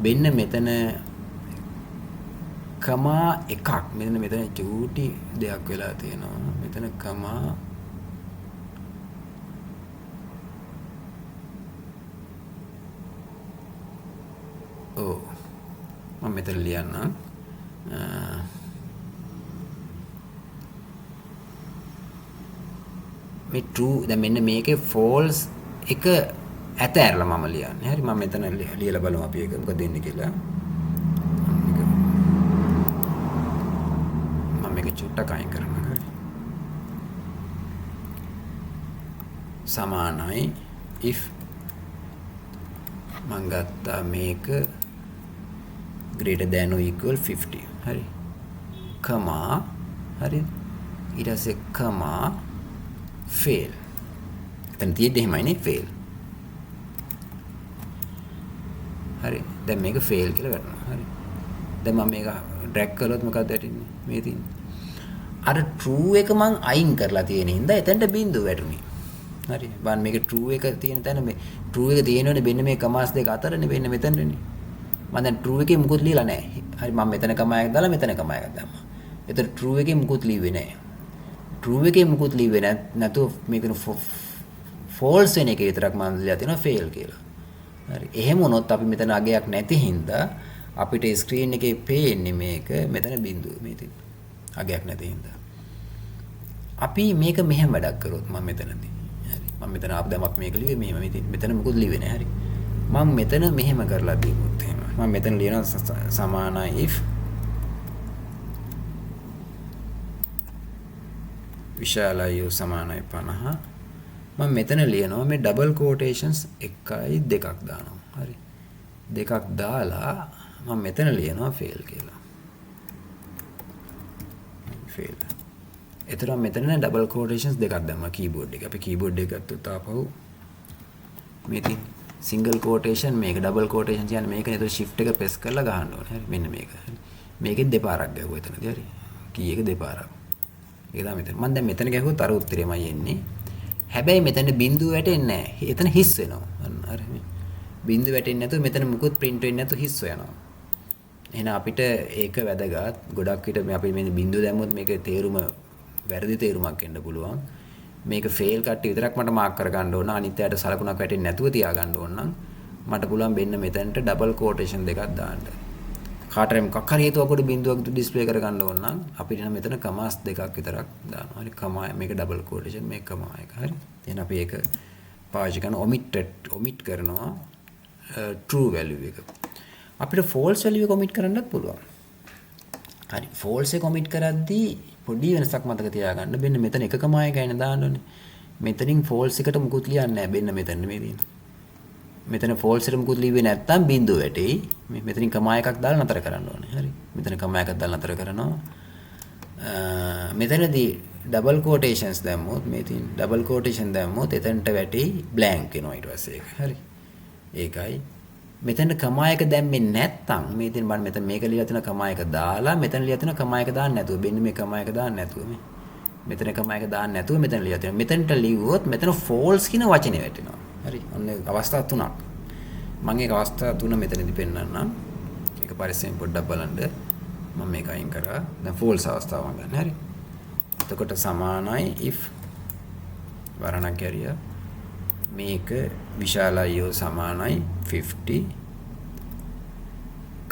මෙන්න මෙතන කමා එකක් මෙතන චූටි දෙයක් වෙලා තියෙනවා. මෙතන කමා මම මෙතන ලියන්නම් මේ true දැන් මෙන්න මේකේ false එක ඇතෑරලා මම ලියන්නේ. හරි මම මෙතන ලියලා බලමු අපි ඒක මොකද දෙන්නේ කියලා. මම මේක චුට්ටක් අයින් කරනවා. හරි සමානයි if මම ගත්තා මේක greater than or equal 50 හරි කමා හරි ඊට පස්සේ කමා fail එතන තියෙද්දි එහෙමයිනේ fail හරි දැන් මේක fail කියලා ගන්නවා හරි දැන් මම මේක drag කළොත් මොකක්ද වැටෙන්නේ මේ තියෙන්නේ අර true එක මං අයින් කරලා තියෙන හින්දා එතනට බිඳුව වැටුනේ හරි බලන්න මේක true එක තියෙන තැන මේ true එක තියෙනවනේ මෙන්න මේ කමාස් දෙක අතරනේ වෙන්නේ මෙතනනේ මම දැන් true එකේ මුකුත් ලියලා නැහැ. හරි මම මෙතන කමා එකක් දාලා මෙතන කමා එකක් දැම්මා. ඒතර true එකේ මුකුත් ලිව්වේ නැහැ. true එකේ මුකුත් ලිව්වේ නැතුව මේක false වෙන එක විතරක් මම ලියලා තියෙනවා fail කියලා. හරි. එහෙම වුණොත් අපි මෙතන අගයක් නැති හින්දා අපිට screen එකේ පේන්නේ මේක මෙතන බිඳුව මේ තියෙන. අගයක් නැති හින්දා. අපි මේක මෙහෙම වැඩක් කරොත් මම මෙතනදී. හරි. මම මෙතන ආපු දැන් අපි මේක ලිව්වේ මෙහෙම මෙතන මුකුත් ලිව්වේ නැහැ. හරි. මම මෙතන මෙහෙම කරලා දීමුත් එහෙම. මම මෙතන ලියනවා සමානයි if විශාලයි සමානයි 50 මම මෙතන ලියනවා මේ ඩබල් quotations 1යි 2ක් දානවා හරි දෙකක් දාලා මම මෙතන ලියනවා fail කියලා fail එතන මෙතන ඩබල් quotations දෙකක් දැම්මා keyboard එකේ අපි keyboard එක ගත්තොත් ආපහු මේ තියෙන single quotation මේක double quotation කියන්නේ මේකනේ ඒතර shift එක press කරලා ගහන්න ඕනේ හරි මෙන්න මේක හරි මේකෙන් දෙපාරක් ගැහුවා එතනදී හරි key එක දෙපාරක් ඒක තමයි මෙතන මම දැන් මෙතන ගැහුවොත් අර උත්තරෙමයි එන්නේ හැබැයි මෙතන බිඳුව වැටෙන්නේ නැහැ එතන හිස් වෙනවා අන්න හරි බිඳුව වැටෙන්නේ නැතුව මෙතන මුකුත් print වෙන්නේ නැතුව හිස් වෙනවා එහෙනම් අපිට ඒක වැදගත් ගොඩක් විට අපි මේ බිඳුව දැම්මොත් මේකේ තේරුම වැරදි තේරුමක් එන්න පුළුවන් මේක fail කට්ටිය විතරක් මට මාක් කර ගන්න ඕන අනිත් අයට සලකුණක් වැටෙන්නේ නැතුව තියා ගන්න ඕන නම් මට පුළුවන් මෙන්න මෙතනට double quotation දෙකක් දාන්න. කාටරි මොකක් හරි හේතුවකට බිඳුවක් display කර ගන්න ඕන නම් අපිට නම් මෙතන කමාස් දෙකක් විතරක් දානවා. හරි කමා මේක double quotation මේක කමා එක. හරි. එහෙනම් අපි ඒක පාවිච්චි කරන omit කරනවා true value එක. අපිට false value එක omit කරන්නත් පුළුවන්. හරි false එක omit කරද්දී පොඩි වෙනසක් මතක තියාගන්න. මෙන්න මෙතන එකකම ආයෙ ගන්න දාන්න ඕනේ. මෙතනින් false එකට මුකුත් ලියන්නේ නැහැ. මෙන්න මෙතන මේ තියෙන. මෙතන false එකට මුකුත් ලිව්වේ නැත්තම් බිඳුව වැටෙයි. මෙතනින් කමා එකක් දාලා නතර කරන්න ඕනේ. හරි. මෙතන කමා එකක් දාලා නතර කරනවා. මෙතනදී ඩබල් කෝටේෂන්ස් දැම්මොත් මේ තියෙන ඩබල් කෝටේෂන් දැම්මොත් එතනට වැටි බ්ලැන්ක් වෙනවා ඊට පස්සේ ඒක. හරි. ඒකයි. මෙතන කමා එක දැම්මේ නැත්තම් මේ තියෙන බලන්න මෙතන මේක ලියලා තියෙන කමා එක දාලා මෙතන ලියලා තියෙන කමා එක දාන්න නැතුව මෙන්න මේ කමා එක දාන්න නැතුව මේ මෙතන කමා එක දාන්න නැතුව මෙතන ලියලා තියෙනවා. මෙතනට ලිව්වොත් මෙතන false කියන වචනේ වැටෙනවා. හරි. ඔන්න අවස්ථා තුනක්. මම ඒක අවස්ථා තුන මෙතනදී පෙන්නන්නම්. ඒක පරිස්සමෙන් පොඩ්ඩක් බලන්න. මම මේක අයින් කරා. දැන් false අවස්ථාව ගන්න. හරි. එතකොට සමානයි if වරණක් ඇරියා මේක විශාලයෝ සමානයි 50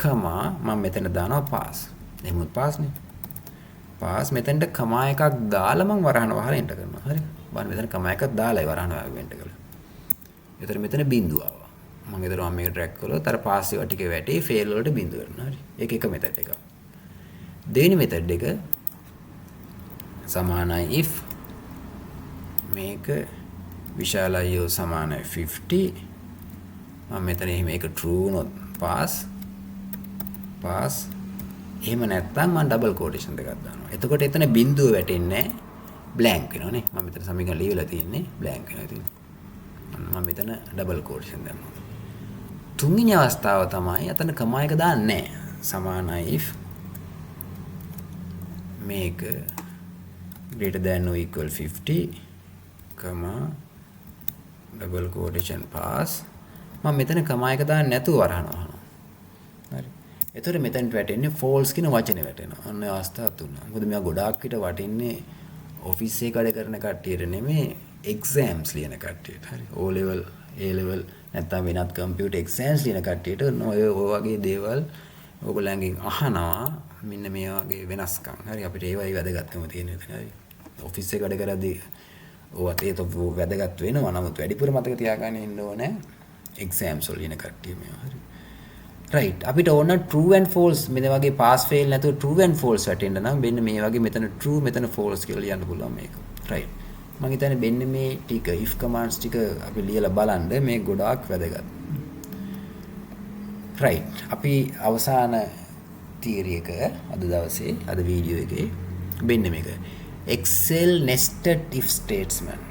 කමා මම මෙතන දානවා පාස්. එහෙමත් පාස්නේ. පාස් මෙතනට කමා එකක් දාලා මම වරහන වහලා එන්ටර් කරනවා. හරි. බලන්න මෙතන කමා එකක් දාලා වරහන වහලා එන්ටර් කළා. ඒතර මෙතන බිඳුව ආවා. මම ඒතර මම මේක ට්‍රැක් කළොත් අර පාස් ඒවා ටික වැටේ ෆේල් වලට බිඳුව වෙනවා. හරි. ඒක එක මෙතඩ් එකක්. දෙවෙනි මෙතඩ් එක සමානයි if මේක විශාලයෝ සමානයි 50 මම මෙතන එහෙම ඒක true උනොත් pass එහෙම නැත්නම් මම ඩබල් කෝටේෂන් දෙකක් දානවා. එතකොට එතන බිඳුව වැටෙන්නේ බ්ලැන්ක් වෙනවනේ. මම මෙතන සමීකරණ ලියලා තියෙන්නේ බ්ලැන්ක් වෙනවා ඉතින්. මම මෙතන ඩබල් කෝටේෂන් දැම්මා. තුන්වෙනි අවස්ථාව තමයි අතන කමා එක දාන්නේ නැහැ. සමානයි if මේක greater than or equal 50 comma double quotation pass මම මෙතන කමා එක දාන්න නැතුව වරහනවා. හරි. ඒතර මෙතනට වැටෙන්නේ false කියන වචනේ වැටෙනවා. අන්න ඒ අවස්ථාව තුන. මොකද මෙයා ගොඩාක් විට වටින්නේ ඔෆිස් එකේ වැඩ කරන කට්ටියට නෙමෙයි exams ලියන කට්ටියට. හරි. O level, A level නැත්නම් වෙනත් computer exams ලියන කට්ටියට ඔය වගේ දේවල් ඔයගොල්ලන්ගෙන් අහනවා. මෙන්න මේ වගේ වෙනස්කම්. හරි අපිට ඒවයි වැදගත්කම තියෙන එක. හරි. ඔෆිස් එක වැඩ කරද්දී ඕවත් ඒත් වැදගත් වෙනවා. නමුත් වැඩිපුර මතක තියාගන්න ඉන්න ඕනේ exams වල ඉන කට්ටිය මේවා. හරි. right. අපිට ඕන true and false මෙන්න වගේ pass fail නැතුව true and false වැටෙන්න නම් මෙන්න මේ වගේ මෙතන true මෙතන false කියලා ලියන්න පුළුවන් මේක. right. මම හිතන්නේ මෙන්න මේ ටික if commands ටික අපි ලියලා බලන්න මේ ගොඩාක් වැදගත්. right. අපි අවසාන theory එක අද දවසේ අද වීඩියෝ එකේ මෙන්න මේක Excel nested if statement.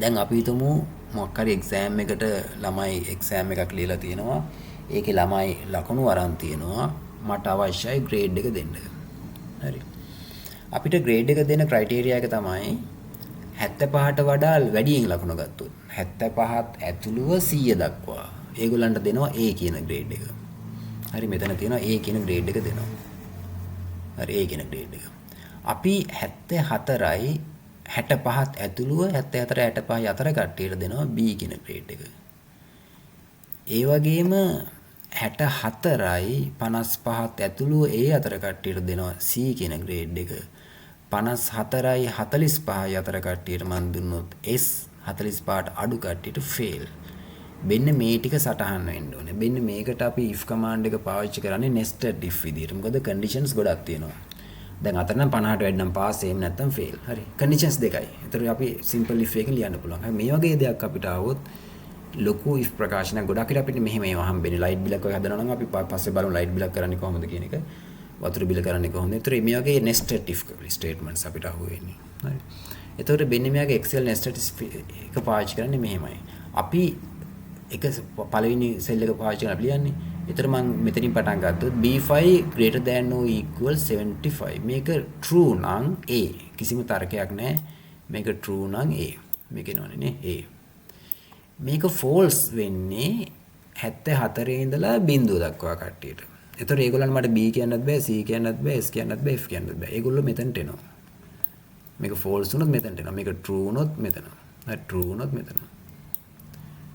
දැන් අපි හිතමු මොකක් හරි exam එකට ළමයි exam එකක් ලියලා තියෙනවා. ඒකේ ළමයි ලකුණු අරන් තියෙනවා. මට අවශ්‍යයි grade එක දෙන්න. හරි. අපිට grade එක දෙන criteria එක තමයි 75ට වඩා වැඩියෙන් ලකුණු ගත්තොත් 75ත් ඇතුළුව 100 දක්වා ඒගොල්ලන්ට දෙනවා A කියන grade එක. හරි මෙතන තියෙනවා A කියන grade එක දෙනවා. හරි A කියන grade එක. අපි 74යි 65ත් ඇතුළුව 74 65 අතර කට්ටියට දෙනවා B කියන grade එක. ඒ වගේම 64යි 55ත් ඇතුළුව A අතර කට්ටියට දෙනවා C කියන grade එක. 54යි 45යි අතර කට්ටියට මන් දුන්නොත් S 45ට අඩු කට්ටියට fail. මෙන්න මේ ටික සටහන් වෙන්න ඕනේ. මෙන්න මේකට අපි if command එක පාවිච්චි කරන්නේ nested if විදියට. මොකද conditions ගොඩක් තියෙනවා. දැන් අතන නම් 50ට වැඩි නම් pass එහෙම නැත්නම් fail. හරි. conditions දෙකයි. ඒතර අපි simple if එකෙන් ලියන්න පුළුවන්. හරි මේ වගේ දෙයක් අපිට આવොත් ලොකු if ප්‍රකාශනයක් ගොඩක් විට අපිට මෙහෙම ඒවා හම්බෙන්නේ. light bill එකක් ඔය හදනවා නම් අපි පස්සේ බලමු light bill එක කරන්නේ කොහොමද කියන එක. වතුර bill කරන්නේ කොහොමද? ඒතර මේ වගේ nested if statements අපිට අහුවෙන්නේ. හරි. ඒතකොට මෙන්න මේ වගේ Excel nested එක පාවිච්චි කරන්නේ මෙහෙමයි. අපි එක පළවෙනි සෙල් එක පාවිච්චි කරලා ලියන්නේ. ඒතර මම මෙතනින් පටන් ගත්තොත් B5 greater than or equal 75. මේක true නම් A. කිසිම තර්කයක් නැහැ. මේක true නම් A. මේක එනවනේ නේ A. මේක false වෙන්නේ 74 ඉඳලා බිංදුව දක්වා කට්ටියට. ඒතර ඒගොල්ලන්ට මට B කියන්නත් බෑ, C කියන්නත් බෑ, S කියන්නත් බෑ, F කියන්නත් බෑ. ඒගොල්ලෝ මෙතනට එනවා. මේක false වුණොත් මෙතනට එනවා. මේක true වුණොත් මෙතන. හරි true වුණොත් මෙතන.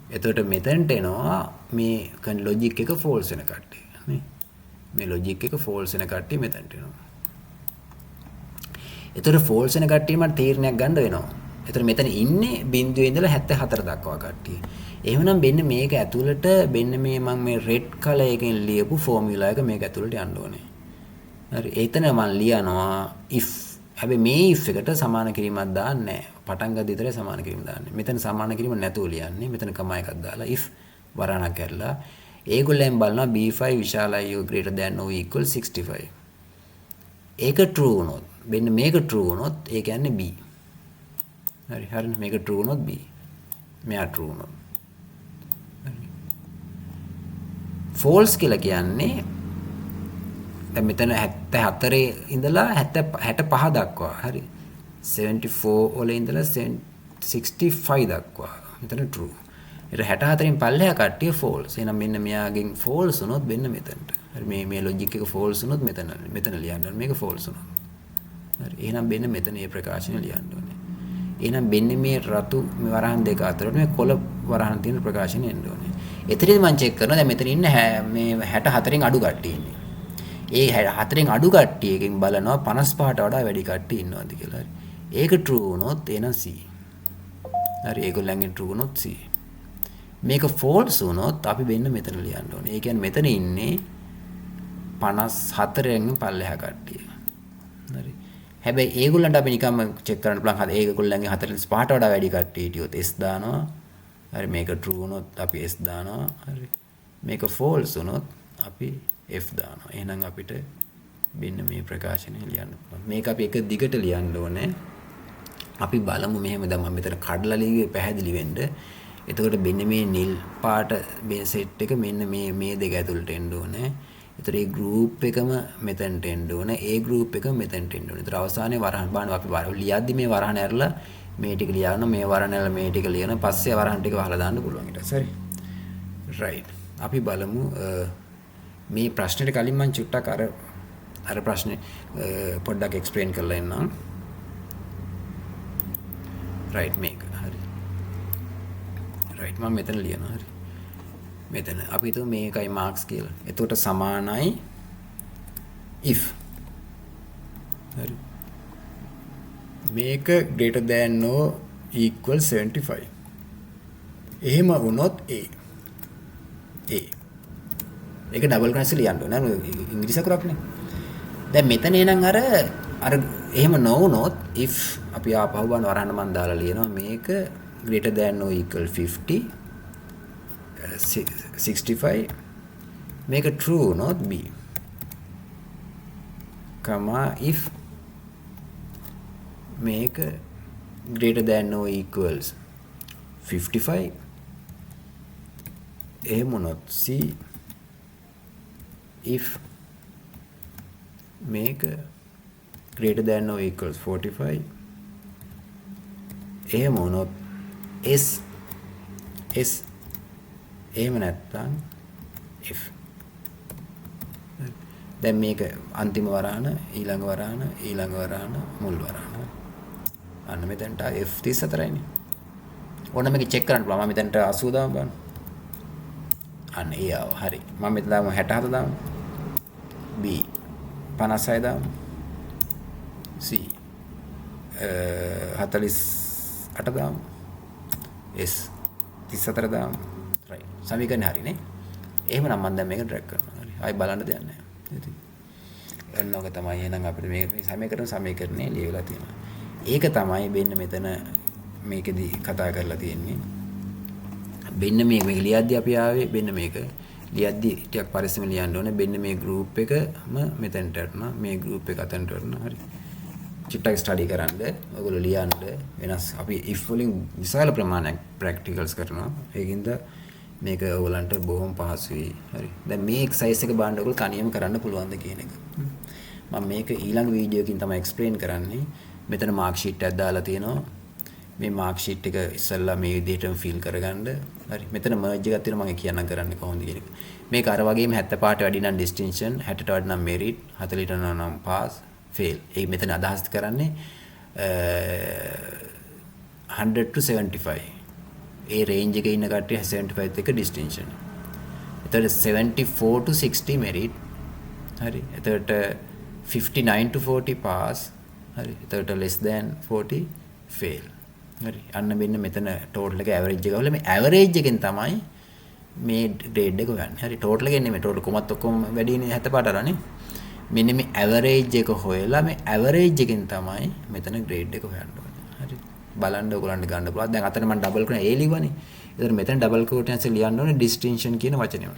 එතකොට මෙතනට එනවා මේ ලොජික් එක false වෙන කට්ටිය නේ. මේ ලොජික් එක false වෙන කට්ටිය මෙතනට එනවා. එතකොට false වෙන කට්ටිය මට තීරණයක් ගන්න වෙනවා. එතකොට මෙතන ඉන්නේ බිංදුවේ ඉඳලා 74 දක්වා කට්ටිය. එහෙමනම් මෙන්න මේක ඇතුළට මෙන්න මේ මම මේ red color එකෙන් ලියපු ෆෝමියුලා එක මේක ඇතුළට යන්න ඕනේ. හරි. එතන මම ලියනවා if. හැබැයි මේ if එකට සමාන කිරීමක් දාන්නේ නැහැ. පටන් ගන්න විතරයි සමාන කිරීම දාන්නේ. මෙතන සමාන කිරීම නැතුව ලියන්නේ. මෙතන කමා එකක් දාලා if වරණක් කරලා ඒගොල්ලෙන් බලනවා B5 විශාලයි greater than or equal 65. ඒක true වුණොත් මෙන්න මේක true වුණොත් ඒ කියන්නේ B. හරි හරිනේ මේක true වුණොත් B. මෙයා true වුණොත්. false කියලා කියන්නේ දැන් මෙතන 74 ඉඳලා 65 දක්වා හරි 74 වල ඉඳලා 65 දක්වා මෙතන true. ඊට 64න් පල්ලෙහා කට්ටිය false. එහෙනම් මෙන්න මෙයාගෙන් false වුණොත් මෙන්න මෙතනට. හරි මේ logic එක false වුණොත් මෙතන ලියන්න ඕනේ. මේක false වුණොත්. හරි එහෙනම් මෙන්න මෙතන මේ ප්‍රකාශනය ලියන්න ඕනේ. එහෙනම් මෙන්න මේ රතු මේ වරහන් දෙක අතරට මේ කොළ වරහන් තියෙන ප්‍රකාශනය එන්න ඕනේ. එතනදී මම චෙක් කරනවා දැන් මෙතන ඉන්න මේ 64න් අඩු කට්ටිය ඉන්නේ. ඒ 64න් අඩු කට්ටියකින් බලනවා 55ට වඩා වැඩි කට්ටිය ඉන්නවද කියලා. හරි. ඒක true වුණොත් එහෙනම් C. හරි ඒගොල්ලන්ගෙන් true වුණොත් C. මේක false වුණොත් අපි වෙන්න මෙතන ලියන්න ඕනේ. ඒ කියන්නේ මෙතන ඉන්නේ 54න් පල්ලෙහා කට්ටිය. හරි. හැබැයි ඒගොල්ලන්ට අපි නිකම්ම චෙක් කරන්න පුළුවන්. හරි ඒගොල්ලන්ගේ 45ට වඩා වැඩි කට්ටිය හිටියොත් S දානවා. හරි මේක true වුණොත් අපි S දානවා. හරි. මේක false වුණොත් අපි F දානවා. එහෙනම් අපිට මෙන්න මේ ප්‍රකාශනය ලියන්න පුළුවන්. මේක අපි එක දිගට ලියන්න ඕනේ. අපි බලමු මෙහෙම දැන් මම මෙතන කඩලා ලිව්වේ පැහැදිලි වෙන්න. එතකොට මෙන්න මේ නිල් පාට මේ සෙට් එක මෙන්න මේ දෙක ඇතුළට එන්න ඕනේ. ඒතර ඒ ගෲප් එකම මෙතනට එන්න ඕනේ. ඒ ගෲප් එකම මෙතනට එන්න ඕනේ. ඒතර අවසානයේ වරහන් බලන්න අපි ලියද්දි මේ වරහන් ඇරලා මේ ටික ලියන්න මේ වරහන් ඇරලා මේ ටික ලියන පස්සේ වරහන් ටික වහලා දාන්න පුළුවන් ඊට පස්සේ. හරි. රයිට්. අපි බලමු මේ ප්‍රශ්නෙට කලින් මම චුට්ටක් අර ප්‍රශ්නේ පොඩ්ඩක් එක්ස්ප්ලেইন කරලා එන්නම්. රයිට් මේක. හරි. රයිට් මම මෙතන ලියනවා. හරි. මෙතන අපි හිතමු මේකයි මාක්ස් කියලා. එතකොට සමානයි if. හරි. මේක greater than or equal 75. එහෙම වුණොත් A. ඒක ඩබල් ක්‍රොස් ලියන්න ඕනේ නේද? ඉංග්‍රීසි අකුරක්නේ. දැන් මෙතන එනං අර එහෙම නොවුනොත් if අපි ආපහු බලන වරහන් මන් දාලා ලියනවා මේක greater than or equal 50 65 මේක true වුණොත් B. if මේක greater than or equals 55 එහෙම වුණොත් C. if මේක greater than or equals 45 එහෙම වුණොත් S එහෙම නැත්නම් F. දැන් මේක අන්තිම වරහන ඊළඟ වරහන මුල් වරහන අන්න මෙතනට F 34යිනේ. ඕන මේක චෙක් කරන්න පුළුවන්. මම මෙතනට 80 දාමු බලන්න. අන්න ඒ ආව. හරි. මම මෙතන දාමු 67 දාමු. B 56 දාමු. C 48 දාමු. S 34 දාමු. right. සමීකරණය හරිනේ. එහෙමනම් මම දැන් මේක ඩ්‍රැග් කරනවා. හරි. ආයි බලන්න දෙයක් නැහැ. ඉතින් එන්නෝක තමයි එහෙනම් අපිට මේ සමීකරණේ ලියවිලා තියෙනවා. ඒක තමයි වෙන්න මෙතන මේකෙදි කතා කරලා තියෙන්නේ. වෙන්න මේක ලියද්දි අපි ආවේ වෙන්න මේක ලියද්දි ටිකක් පරිස්සම ලියන්න ඕනේ. වෙන්න මේ ගෲප් එකම මෙතනට යනවා. මේ ගෲප් එක අතනට යනවා. හරි. චිට්ටක් ස්ටඩි කරන්න. ඔයගොල්ලෝ ලියන්න වෙනස් අපි if වලින් විශාල ප්‍රමාණයක් ප්‍රැක්ටිකල්ස් කරනවා. ඒකින්ද මේක ඔයගලන්ට බොහොම පහසුයි. හරි. දැන් මේ එක්සර්සයිස් එක බලන්න ඔයගොල්ලෝ තනියම කරන්න පුළුවන්ද කියන එක. මම මේක ඊළඟ වීඩියෝ එකකින් තමයි එක්ස්ප්ලেইন කරන්නේ. මෙතන මාක් ෂීට් එකක් දාලා තියෙනවා. මේ මාක් ෂීට් එක ඉස්සෙල්ලා මේ විදිහටම ෆිල් කරගන්න. හරි. මෙතන මර්ජ් එකක් තියෙනවා මම කියන්නම් කරන්නේ කොහොමද කියන එක. මේක අර වගේම 75ට වැඩි නම් ඩිස්ටින්ක්ෂන් 60ට වැඩි නම් මෙරිට් 40ට නම් පාස් ෆේල්. ඒ මෙතන අදහස් කරන්නේ 100 to 75. ඒ රේන්ජ් එකේ ඉන්න කට්ටිය 75ත් එක ඩිස්ටින්ක්ෂන්. එතකොට 74 to 60 මෙරිට්. හරි. එතකොට 59 to 40 පාස්. හරි. එතකොට less than 40 fail. හරි. අන්න මෙන්න මෙතන total එක average එක ගවල මේ average එකෙන් තමයි මේ grade එක හොයන්නේ. හරි. total එකෙන් නෙමෙයි total කොමත් ඔක්කොම වැඩිනේ 70 අරනේ. මෙන්න මේ average එක හොයලා මේ average එකෙන් තමයි මෙතන grade එක හොයන්න ඕනේ. හරි. බලන්න ඔයගොල්ලන්ට ගන්න පුළුවන්. දැන් අතන මම double කරන A ලිව්වනේ. ඒතර මෙතන double quotation ලියන්න ඕනේ distinction කියන වචනයම.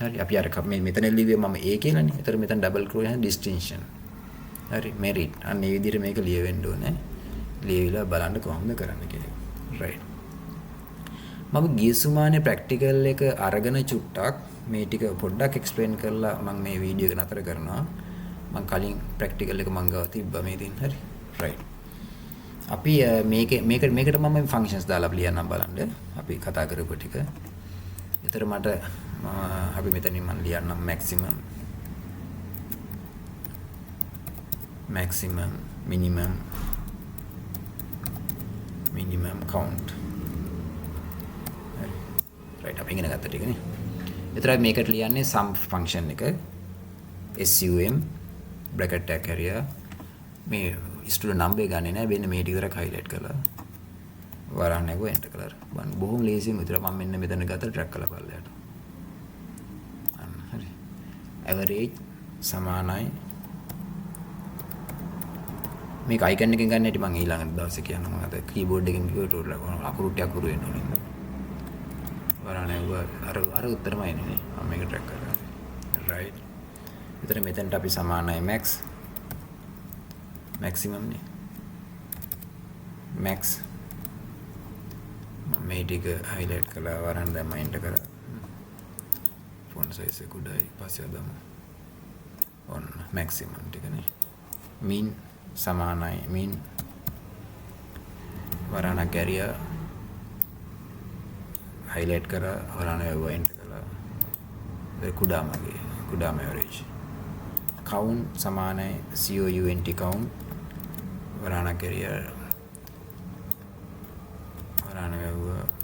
හරි. අපි අර මේ මෙතන ලිව්වේ මම A කියලානේ. ඒතර මෙතන double quotation distinction. හරි මෙරිට්. අන්න ඒ විදිහට මේක ලියවෙන්න ඕනේ. ලියවිලා බලන්න කොහොමද කරන්න කියලා. රයිට්. මම ගිය සුමානේ ප්‍රැක්ටිකල් එක අරගෙන චුට්ටක් මේ ටික පොඩ්ඩක් එක්ස්ප්ලেইন කරලා මම මේ වීඩියෝ එක නතර කරනවා. මම කලින් ප්‍රැක්ටිකල් එක මම ගාව තිබ්බා මේ දින්. හරි. රයිට්. අපි මේකට මම ෆන්ක්ෂන්ස් දාලා ලියන්නම් බලන්න. අපි කතා කරපු ටික. ඒතර මට අපි මෙතනින් මම ලියන්නම් maximum minimum count. right අපි ඉගෙන ගත්ත ටික නේ. ඒතරයි මේකට ලියන්නේ sum function එක sum bracket tag area මේ student number එක ගන්නේ නැහැ. මෙන්න මේ ටික විතරක් highlight කරලා වරහන් එක enter කරලා බලන්න. බොහොම ලේසියෙන් විතර මම මෙන්න මෙතන ගත්තා track කරලා බලලා. අන්න හරි. average සමානයි මේක icon එකෙන් ගන්න හැටි මම ඊළඟ දවසේ කියන්නම්. මම අද keyboard එකෙන් කිව්වට අකුරු ටික අකුරු වෙන්න ඕනේ. වරහන් එක අර උත්තරමයි නේ. මම මේක track කරලා. right. විතර මෙතනට අපි සමානයි maximum නේ. max මේ ටික highlight කරලා වරන් දැම්ම enter කරා. font size එක උඩයි පස්සේ අදමු. ඔන්න maximum ටික නේ. min සමානයි min වරණක් area highlight කරා වරණ එක enter කරලා ඒ කුඩාම average. count සමානයි count count වරණක් area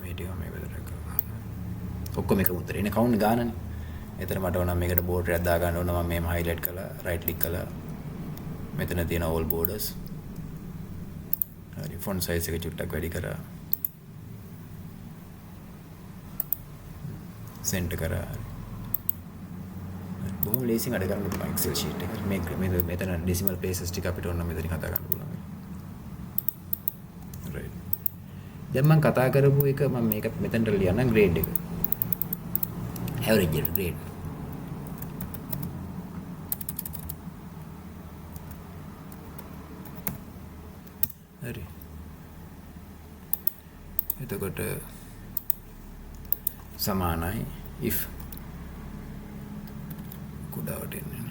මේ ටික මේ විතරක් කරනවා. ඔක්කොම එක උත්තරේ. එනේ කවුන්ට් ගානනේ. එතන මට ඕන මේකට බෝඩර් එකක් දා ගන්න ඕන. මම මේම highlight කරලා right click කරලා මෙතන තියෙන all borders. හරි font size එක චුට්ටක් වැඩි කරා. center කරා. බොහොම ලේසියෙන් අඩ කරන්න පුළුවන් Excel sheet එක. මේ මෙතන decimal places ටික අපිට ඕන මෙතනින් හදා ගන්න පුළුවන්. right. දැන් මම කතා කරපු එක මම මේක මෙතනට ලියන්න grade එක. average එක grade. හරි. එතකොට සමානයි if කුඩාවට එන්නේ.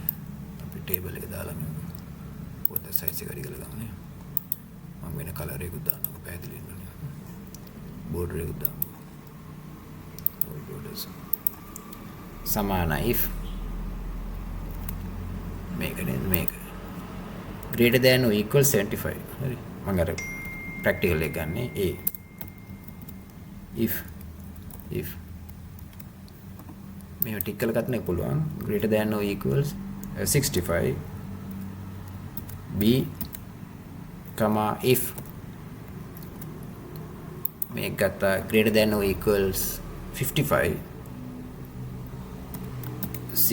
අපි table එක දාලා මේ පොඩ්ඩක් size එක වැඩි කරලා ගන්න. මම වෙන color එකකුත් දාන්නකො පැහැදිලි වෙන්න. border එක දාමු. all borders සමානයි if මේක greater than or equal 75. හරි මම අර practical එක ගන්නේ a if මේ ටික කරලා ගන්න පුළුවන් greater than or equals 65 b if මේක ගත්තා greater than or equals 55 c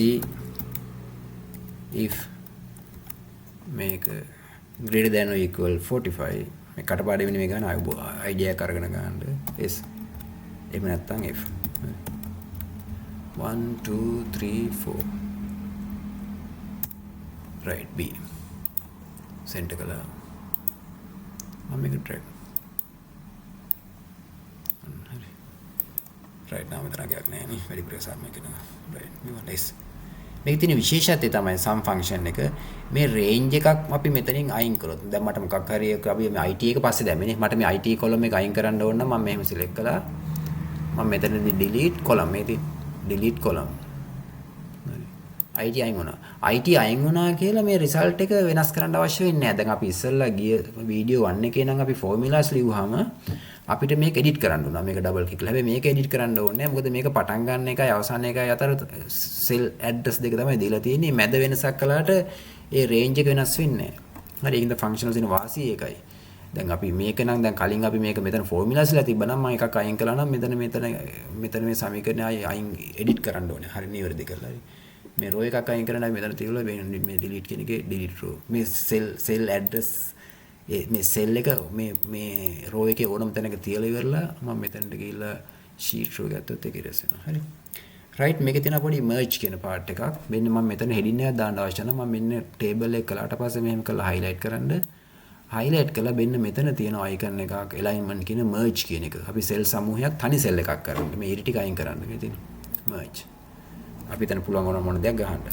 if මේක greater than or equal 45 මේ කටපාඩම් වෙන මේ ගන්න idea එක අරගෙන ගන්න s එහෙම නැත්නම් f 1 2 3 4 right b center කළා මම මේක drag right now මෙතන ගයක් නෑ නේ වැඩි ප්‍රයෝසක් මේක නේ right මේ nice මේක තියෙන විශේෂත්වය තමයි sum function එක මේ range එකක් අපි මෙතනින් අයින් කරොත් දැන් මට මොකක් හරි අපි මේ IT එක පස්සේ දැම්මනේ මට මේ IT column එක අයින් කරන්න ඕන නම් මම මෙහෙම select කළා මම මෙතනදී delete column මේ delete column IT අයින් වුණා IT අයින් වුණා කියලා මේ result එක වෙනස් කරන්න අවශ්‍ය වෙන්නේ නැහැ දැන් අපි ඉස්සෙල්ලා ගිය වීඩියෝ 1 එකේ නම් අපි formulas ලියුවාම අපිට මේක edit කරන්න උනා මේක double click කරලා හැබැයි මේක edit කරන්න ඕනේ නැහැ මොකද මේක පටන් ගන්න එකයි අවසාන එකයි අතර cell address දෙක තමයි දීලා තියෙන්නේ මැද වෙනසක් කළාට ඒ range එක වෙනස් වෙන්නේ නැහැ හරි ඒකින්ද functionals දින වාසිය ඒකයි දැන් අපි මේක නම් දැන් කලින් අපි මේක මෙතන formulas ලා තිබ්බනම් මම එකක් අයින් කළා නම් මෙතන මේ සමීකරණය අයින් edit කරන්න ඕනේ හරි නිවැරදි කරලා හරි මේ row එකක් අයින් කරලා මෙතන තියලා මේ delete කියන එකේ delete row මේ cell address මේ cell එක මේ row එකේ ඕනම තැනක තියලා ඉවරලා මම මෙතනට ගිහිල්ලා sheet row ගත්තොත් ඒක ඉරස් වෙනවා හරි රයිට් මේකේ තියෙන පොඩි merge කියන part එකක්. මෙන්න මම මෙතන heading එකක් දාන්න අවශ්‍ය නැහැ. මම මෙන්න table එක කළාට පස්සේ මෙහෙම කරලා highlight කරන්න. highlight කළා මෙන්න මෙතන තියෙන icon එකක් alignment කියන merge කියන එක. අපි cell සමූහයක් තනි cell එකක් කරන්න. මේ ඉරි ටික අයින් කරන්න මේ තියෙන merge. අපි දැන් පුළුවන් මොන දෙයක් ගහන්න.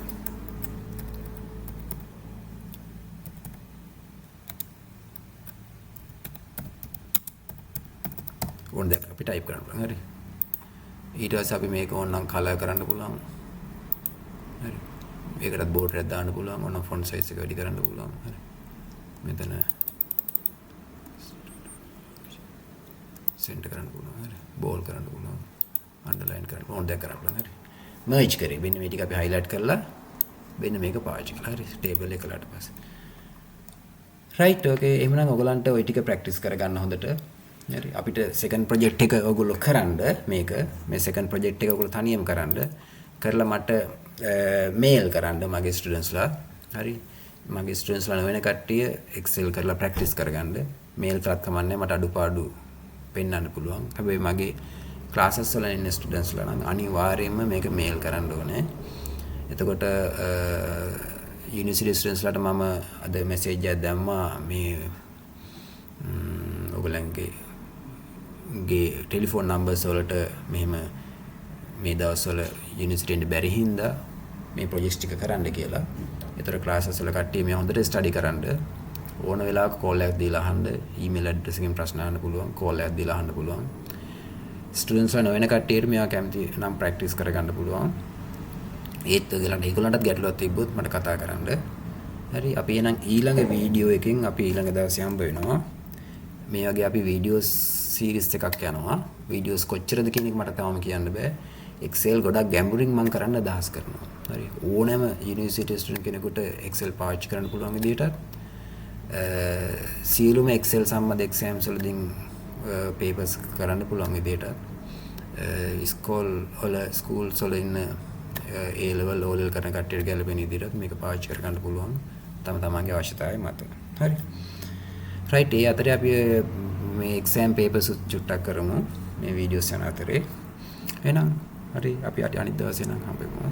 ඕන දෙයක් අපි type කරන්න පුළුවන්. හරි. ඊට පස්සේ අපි මේක ඕනනම් කලර් කරන්න පුළුවන්. හරි. මේකටත් border එකක් දාන්න පුළුවන්. ඕනනම් font size එක වැඩි කරන්න පුළුවන්. හරි. මෙතන center කරන්න පුළුවන්. හරි. bold කරන්න පුළුවන්. underline කරන්න ඕන දෙයක් කරන්න පුළුවන්. හරි. merge කරේ. මෙන්න මේ ටික අපි highlight කරලා මෙන්න මේක පාවිච්චි කළා. හරි. table එක කළාට පස්සේ. right okay. එහෙනම් ඔයගලන්ට ওই ටික practice කරගන්න හොඳට. හරි අපිට second project එක ඔයගොල්ලෝ කරන්න මේක මේ second project එක ඔයගොල්ලෝ තනියම කරන්න කරලා මට mail කරන්න මගේ students ලා හරි මගේ students ලා වෙන කට්ටිය excel කරලා practice කරගන්න mail කරත් කමන්නේ මට අඩුපාඩු පෙන්වන්න පුළුවන් හැබැයි මගේ classes වල ඉන්න students ලා නම් අනිවාර්යයෙන්ම මේක mail කරන්න ඕනේ එතකොට university students ලාට මම අද message එකක් දැම්මා මේ ඔයගොල්ලන්ගේ ටෙලිෆෝන් නම්බර්ස් වලට මෙහෙම මේ දවස්වල යුනිවර්සිටි එන්න බැරි හින්දා මේ ප්‍රොජෙක්ට් ටික කරන්න කියලා. ඒතර ක්ලාසස් වල කට්ටිය මේ හොඳට ස්ටඩි කරන්න ඕන වෙලාවක කෝල් එකක් දීලා අහන්න, ඊමේල් ඇඩ්‍රස් එකෙන් ප්‍රශ්න අහන්න පුළුවන්, කෝල් එකක් දීලා අහන්න පුළුවන්. ස්ටුඩන්ට්ස් ලා වෙන කට්ටියට මේවා කැමති නම් ප්‍රැක්ටිස් කරගන්න පුළුවන්. ඒත් ඒගොල්ලන්ටත් ගැටලුවක් තිබ්බොත් මට කතා කරන්න. හරි අපි එහෙනම් ඊළඟ වීඩියෝ එකෙන් අපි ඊළඟ දවසේ හම්බ වෙනවා. මේ වගේ අපි වීඩියෝස් සීරීස් එකක් යනවා. වීඩියෝස් කොච්චරද කියන එක මට තාම කියන්න බෑ. Excel ගොඩක් ගැඹුරින් මම කරන්න අදහස් කරනවා. හරි. ඕනෑම යුනිවර්සිටි ස්ටුඩන්ට් කෙනෙකුට Excel පාවිච්චි කරන්න පුළුවන් විදිහට සියලුම Excel සම්බන්ධ exams වලදී papers කරන්න පුළුවන් විදිහට schools වල ඉන්න A level O level කරන කට්ටියට ගැලපෙන විදිහට මේක පාවිච්චි කර ගන්න පුළුවන්. තමන්ගේ අවශ්‍යතාවය මත. හරි. right ඒ අතරේ අපි මේ exam papers චුට්ටක් කරමු මේ වීඩියෝස් යන අතරේ එහෙනම් හරි අපි අනිත් දවසේ නම් හම්බෙමු